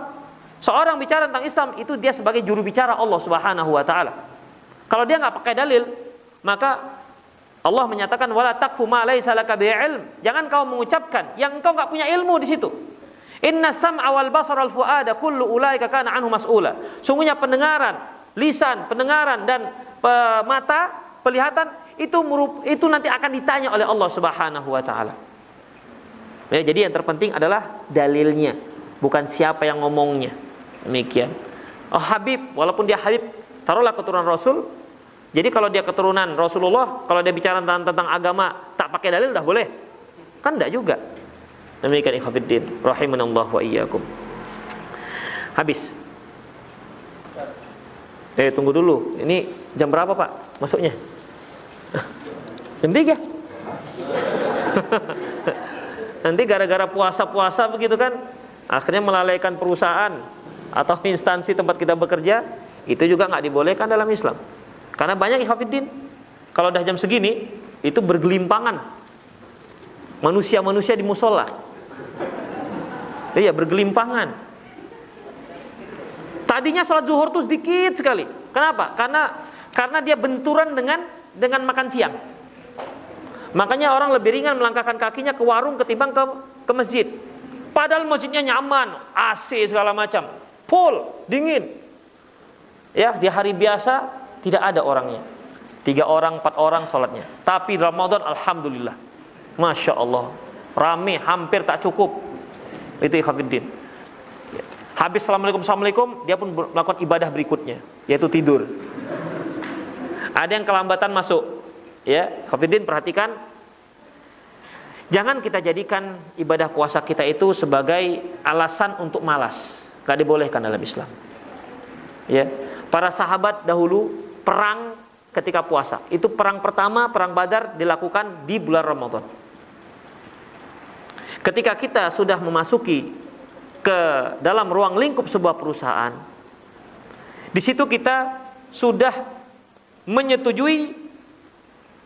[SPEAKER 2] Seorang bicara tentang Islam itu dia sebagai juru bicara Allah Subhanahu wa taala. Kalau dia enggak pakai dalil, maka Allah menyatakan wala taqfu ma laisa laka bihi ilm. Jangan kau mengucapkan yang engkau enggak punya ilmu di situ. Inna sam'a wal basara wal fuada kullu ulaika kana anhu mas'ula. Sungguhnya pendengaran, lisan, pendengaran dan mata, penglihatan itu nanti akan ditanya oleh Allah Subhanahu wa taala. Ya, jadi yang terpenting adalah dalilnya, bukan siapa yang ngomongnya. Demikian. Oh Habib, walaupun dia Habib, taruhlah keturunan Rasul. Jadi kalau dia keturunan Rasulullah, kalau dia bicara tentang agama tak pakai dalil dah boleh? Kan enggak juga. Demikian ikhwatiddin, rahimanallah wa iyyakum. Habis. Tunggu dulu. Ini jam berapa, Pak? Masuknya? Jam 3. Nanti gara-gara puasa-puasa begitu kan, akhirnya melalaikan perusahaan atau instansi tempat kita bekerja, itu juga nggak dibolehkan dalam Islam. Karena banyak ikhwatiddin, kalau udah jam segini, itu bergelimpangan manusia-manusia di musola. Iya, bergelimpangan. Tadinya sholat zuhur tuh sedikit sekali. Kenapa? Karena dia benturan dengan makan siang. Makanya orang lebih ringan melangkahkan kakinya ke warung ketimbang ke masjid. Padahal masjidnya nyaman, AC segala macam, full, dingin. Ya, di hari biasa tidak ada orangnya. 3 orang, 4 orang sholatnya. Tapi Ramadan alhamdulillah, masya Allah, rame, hampir tak cukup. Itu ikhwatiddin. Habis assalamualaikum, dia pun melakukan ibadah berikutnya, yaitu tidur. Ada yang kelambatan masuk. Ya, ikhwatiddin, perhatikan. Jangan kita jadikan ibadah puasa kita itu sebagai alasan untuk malas. Gak dibolehkan dalam Islam. Ya, para sahabat dahulu perang ketika puasa. Itu perang pertama, perang Badar, dilakukan di bulan Ramadan. Ketika kita sudah memasuki ke dalam ruang lingkup sebuah perusahaan, di situ kita sudah menyetujui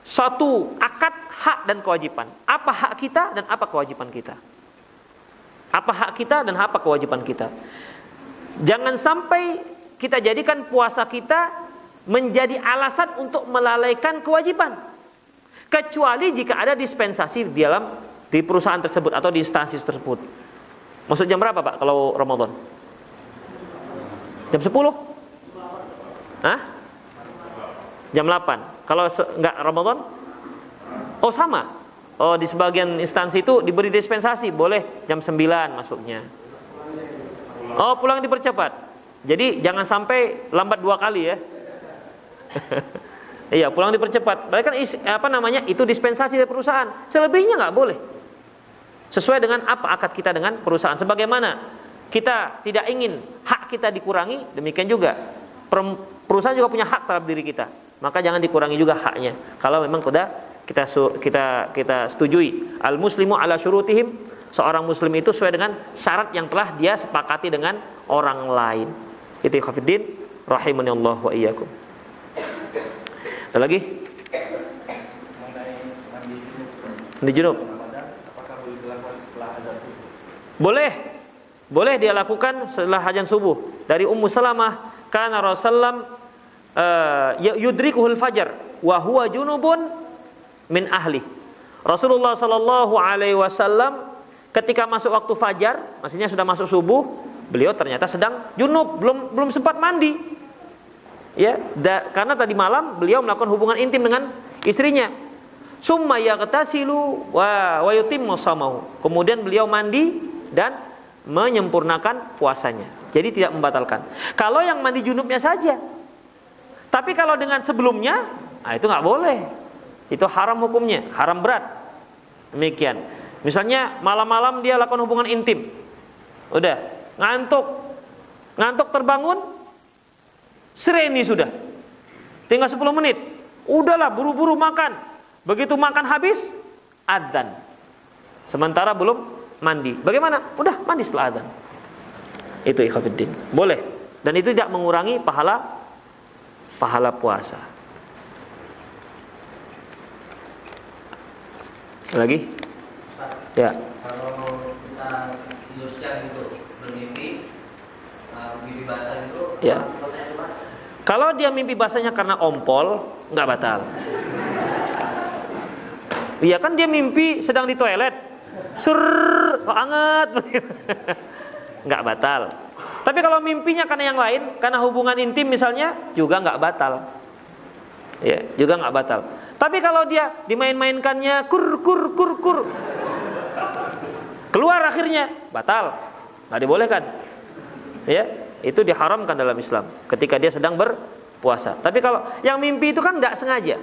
[SPEAKER 2] satu akad hak dan kewajiban. Apa hak kita dan apa kewajiban kita? Apa hak kita dan apa kewajiban kita? Jangan sampai kita jadikan puasa kita menjadi alasan untuk melalaikan kewajiban. Kecuali jika ada dispensasi di perusahaan tersebut atau di instansi tersebut. Maksud jam berapa, Pak, kalau Ramadan? Jam 10? Hah? Jam 8. Kalau enggak Ramadan? Oh, sama. Oh, di sebagian instansi itu diberi dispensasi, boleh jam 9 masuknya. Oh, pulang dipercepat. Jadi jangan sampai lambat 2 kali ya. Iya, pulang dipercepat. Berarti kan itu dispensasi dari perusahaan. Selebihnya enggak boleh. Sesuai dengan apa akad kita dengan perusahaan. Sebagaimana kita tidak ingin hak kita dikurangi, demikian juga perusahaan juga punya hak terhadap diri kita. Maka jangan dikurangi juga haknya. Kalau memang sudah kita setujui. Al muslimu ala syurutihim, seorang muslim itu sesuai dengan syarat yang telah dia sepakati dengan orang lain. Itu ikhwatiddin, rahimanallah wa iyyakum. Ada lagi? Mandi junub.
[SPEAKER 3] Apakah boleh dilakukan setelah azan subuh?
[SPEAKER 2] Boleh dia lakukan setelah azan subuh. Dari Ummu Salamah, kana Rasulullah yudrikuhul fajar wa huwa junubun min ahli. Rasulullah sallallahu alaihi wasallam ketika masuk waktu fajar, maksudnya sudah masuk subuh, beliau ternyata sedang junub, belum sempat mandi. Ya, karena tadi malam beliau melakukan hubungan intim dengan istrinya. Summa yaghtasilu wa yutimmu shaumahu. Kemudian beliau mandi dan menyempurnakan puasanya. Jadi tidak membatalkan. Kalau yang mandi junubnya saja. Tapi kalau dengan sebelumnya, itu nggak boleh. Itu haram hukumnya, haram berat. Demikian. Misalnya malam-malam dia lakukan hubungan intim. Udah, ngantuk terbangun, sereni sudah. Tinggal 10 menit. Udahlah, buru-buru makan. Begitu makan habis, adzan. Sementara belum mandi. Bagaimana? Udah mandi setelah adzan. Itu ikhwatiddin. Boleh. Dan itu tidak mengurangi pahala puasa. Lagi? Ya.
[SPEAKER 4] Kalau kita tidur siang gitu, bermimpi basah itu,
[SPEAKER 2] Ya. Kalau dia mimpi basahnya karena ompol, nggak batal. Iya kan dia mimpi sedang di toilet, kok anget, nggak batal. Tapi kalau mimpinya karena yang lain, karena hubungan intim misalnya, juga nggak batal. Ya, juga nggak batal. Tapi kalau dia dimain-mainkannya, kur, keluar akhirnya, batal, nggak dibolehkan. Ya, itu diharamkan dalam Islam ketika dia sedang berpuasa. Tapi kalau yang mimpi itu kan nggak sengaja.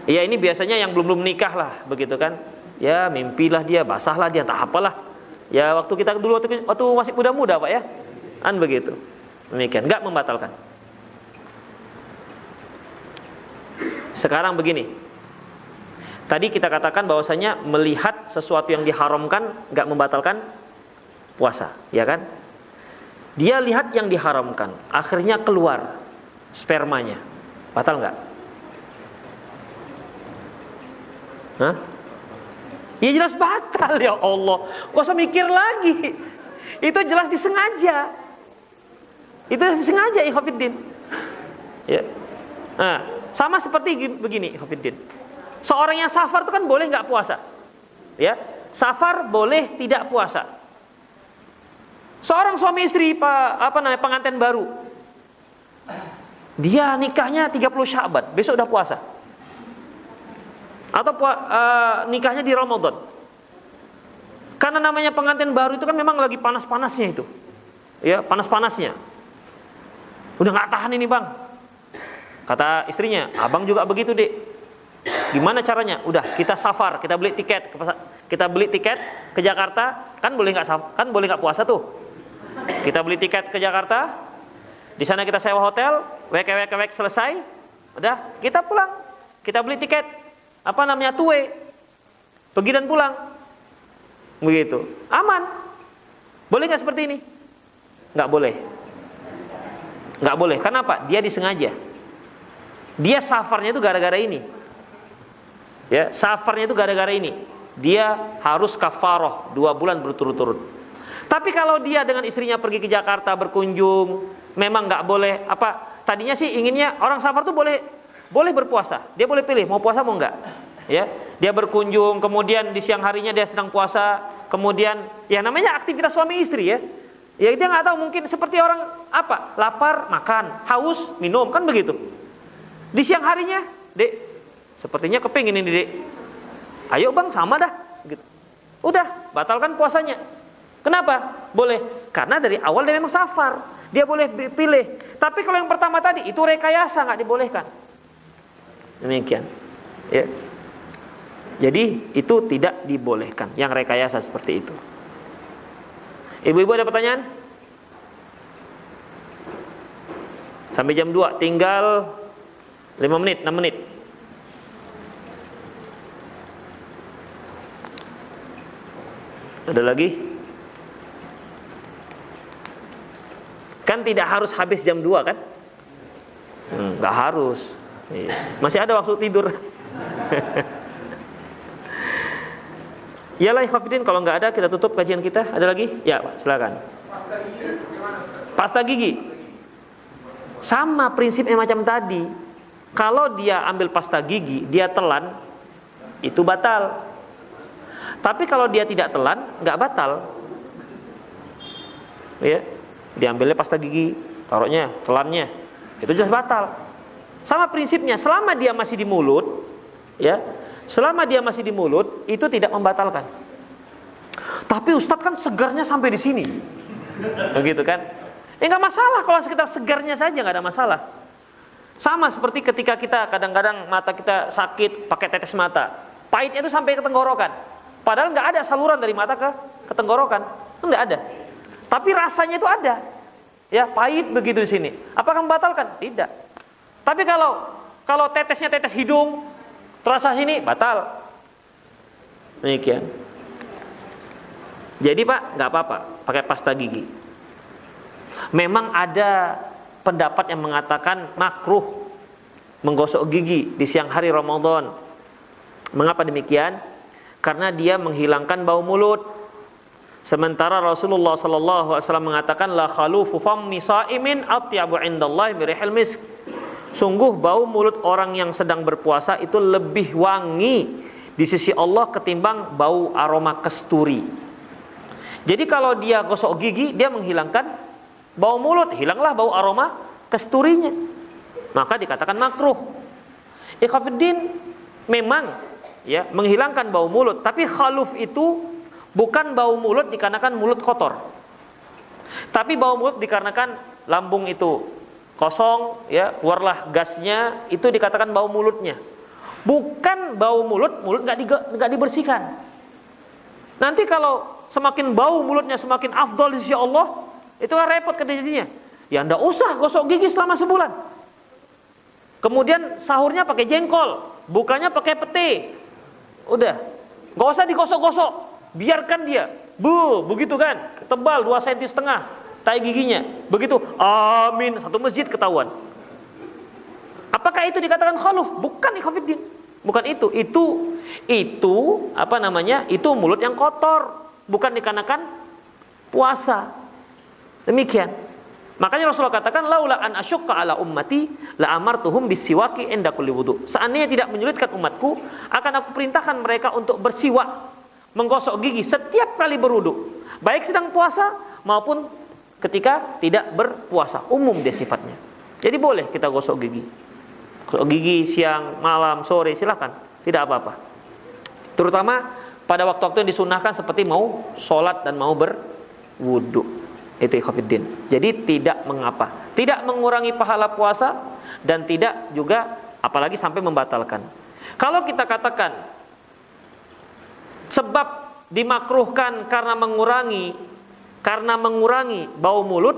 [SPEAKER 2] Ya ini biasanya yang belum nikah lah, begitu kan? Ya mimpilah dia, basahlah dia, tak apalah. Ya waktu kita dulu waktu masih muda-muda Pak ya, kan begitu. Demikian, nggak membatalkan. Sekarang begini. Tadi kita katakan bahwasanya melihat sesuatu yang diharamkan nggak membatalkan puasa, ya kan? Dia lihat yang diharamkan, akhirnya keluar spermanya, batal nggak? Hah? Ya jelas batal ya Allah. Gak usah mikir lagi. Itu jelas disengaja. Ikhwatiddin. Ya. Nah, sama seperti begini ikhwatiddin. Seorang yang safar itu kan boleh nggak puasa? Ya, safar boleh tidak puasa. Seorang suami istri pengantin baru. Dia nikahnya 30 Sya'ban, besok udah puasa. Atau nikahnya di Ramadan. Karena namanya pengantin baru itu kan memang lagi panas-panasnya itu. Ya, panas-panasnya. Udah nggak tahan ini, Bang. Kata istrinya, "Abang juga begitu, Dek." Gimana caranya? Udah, kita safar, kita beli tiket ke Jakarta, kan boleh nggak puasa tuh. Kita beli tiket ke Jakarta, di sana kita sewa hotel, wek selesai, udah kita pulang. Kita beli tiket tuwe, pergi dan pulang, begitu, aman. Boleh nggak seperti ini? Nggak boleh. Kenapa? Dia disengaja. Dia safarnya itu gara-gara ini. Ya, safarnya itu gara-gara ini. Dia harus kafaroh 2 bulan berturut-turut. Tapi kalau dia dengan istrinya pergi ke Jakarta berkunjung, memang nggak boleh. Tadinya sih inginnya orang safar tuh boleh berpuasa. Dia boleh pilih mau puasa mau enggak. Ya, dia berkunjung, kemudian di siang harinya dia sedang puasa, kemudian ya namanya aktivitas suami istri ya. Ya dia nggak tahu, mungkin seperti orang lapar makan, haus minum, kan begitu. Di siang harinya, Dek, sepertinya kepingin ini, Dek. Ayo Bang, sama dah gitu. Udah, batalkan puasanya. Kenapa? Boleh. Karena dari awal dia memang safar. Dia boleh pilih. Tapi kalau yang pertama tadi itu rekayasa, nggak dibolehkan. Demikian. Ya. Jadi itu tidak dibolehkan yang rekayasa seperti itu. Ibu-ibu ada pertanyaan? Sampai jam 2 tinggal 5 menit, 6 menit. Ada lagi? Kan tidak harus habis jam 2 kan? Nggak harus. Masih ada waktu tidur. Iyalah ikhwafidin, kalau nggak ada kita tutup kajian kita. Ada lagi? Ya Pak, silakan. Pasta gigi sama prinsipnya macam tadi. Kalau dia ambil pasta gigi, dia telan, itu batal. Tapi kalau dia tidak telan, nggak batal. Ya, diambilnya pasta gigi, taruhnya, telannya, itu jelas batal. Sama prinsipnya, selama dia masih di mulut, ya, selama dia masih di mulut, itu tidak membatalkan. Tapi Ustadz kan segarnya sampai di sini, begitu kan? Ya nggak masalah kalau sekitar segarnya saja, nggak ada masalah. Sama seperti ketika kita kadang-kadang mata kita sakit pakai tetes mata, pahitnya itu sampai ke tenggorokan. Padahal nggak ada saluran dari mata ke tenggorokan, nggak ada. Tapi rasanya itu ada, ya pahit begitu di sini. Apakah membatalkan? Tidak. Tapi kalau tetesnya tetes hidung, terasa sini batal. Demikian. Jadi Pak, nggak apa-apa pakai pasta gigi. Memang ada pendapat yang mengatakan makruh menggosok gigi di siang hari Ramadan. Mengapa demikian? Karena dia menghilangkan bau mulut. Sementara Rasulullah sallallahu alaihi wasallam mengatakan la khalufu fammi sha'imin atyabu indallahi min rihil misk. Sungguh bau mulut orang yang sedang berpuasa itu lebih wangi di sisi Allah ketimbang bau aroma kasturi. Jadi kalau dia gosok gigi, dia menghilangkan bau mulut, hilanglah bau aroma kasturinya. Maka dikatakan makruh. Ikhwatiddin, memang ya menghilangkan bau mulut, tapi khaluf itu bukan bau mulut dikarenakan mulut kotor. Tapi bau mulut dikarenakan lambung itu kosong, ya, keluarlah gasnya, itu dikatakan bau mulutnya. Bukan bau mulut nggak dibersihkan. Nanti kalau semakin bau mulutnya semakin afdal di sisi Allah, itu kan repot jadinya. Ya ndak usah gosok gigi selama sebulan. Kemudian sahurnya pakai jengkol, bukanya pakai pete. Udah, nggak usah digosok-gosok, biarkan dia. Begitu kan, tebal 2,5 cm tai giginya. Begitu, amin, satu masjid ketahuan. Apakah itu dikatakan khaluf? Bukan, ikhwatiddin. Bukan itu. Itu apa namanya? Itu mulut yang kotor, bukan dikarenakan puasa. Demikian. Makanya Rasulullah katakan laula an asyqa ala ummati la amartuhum bisiwaki inda kulli wudu. Seandainya tidak menyulitkan umatku, akan aku perintahkan mereka untuk bersiwak, menggosok gigi setiap kali berwudu, baik sedang puasa maupun ketika tidak berpuasa. Umum dia sifatnya. Jadi boleh kita gosok gigi. Gosok gigi siang, malam, sore, silakan. Tidak apa-apa. Terutama pada waktu-waktu yang disunahkan seperti mau sholat dan mau berwudu. Itu ikhwatiddin. Jadi tidak mengapa, tidak mengurangi pahala puasa dan tidak juga apalagi sampai membatalkan. Kalau kita katakan sebab dimakruhkan karena mengurangi bau mulut,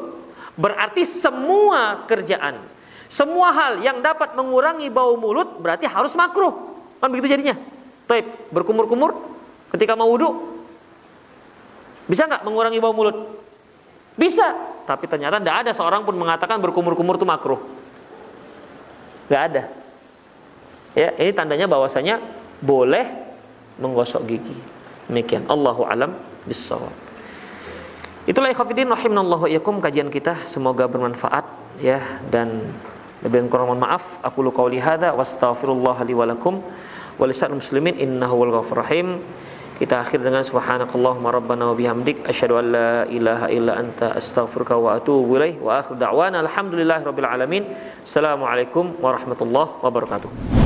[SPEAKER 2] berarti semua kerjaan, semua hal yang dapat mengurangi bau mulut berarti harus makruh. Kan begitu jadinya. Taib, berkumur-kumur ketika mau wudu bisa nggak mengurangi bau mulut? Bisa, tapi ternyata tidak ada seorang pun mengatakan berkumur-kumur itu makruh. Tidak ada. Ya, ini tandanya bahwasanya boleh menggosok gigi. Demikian. Allahu a'lam bissawab. Itulah ikhwatiddin rahimanallahu iyyakum kajian kita, semoga bermanfaat ya, dan lebih kurang mohon maaf. Aku lu qauli hadza wastaghfirullah li wa lakum wa lisal muslimin innahu wal ghafurur rahim. Kita akhir dengan subhanakallahumma rabbana wa bihamdik asyhadu an la ilaha illa anta astaghfiruka wa atubu ilaik wa akhiru da'wana alhamdulillahirabbil alamin. Assalamualaikum warahmatullahi wabarakatuh.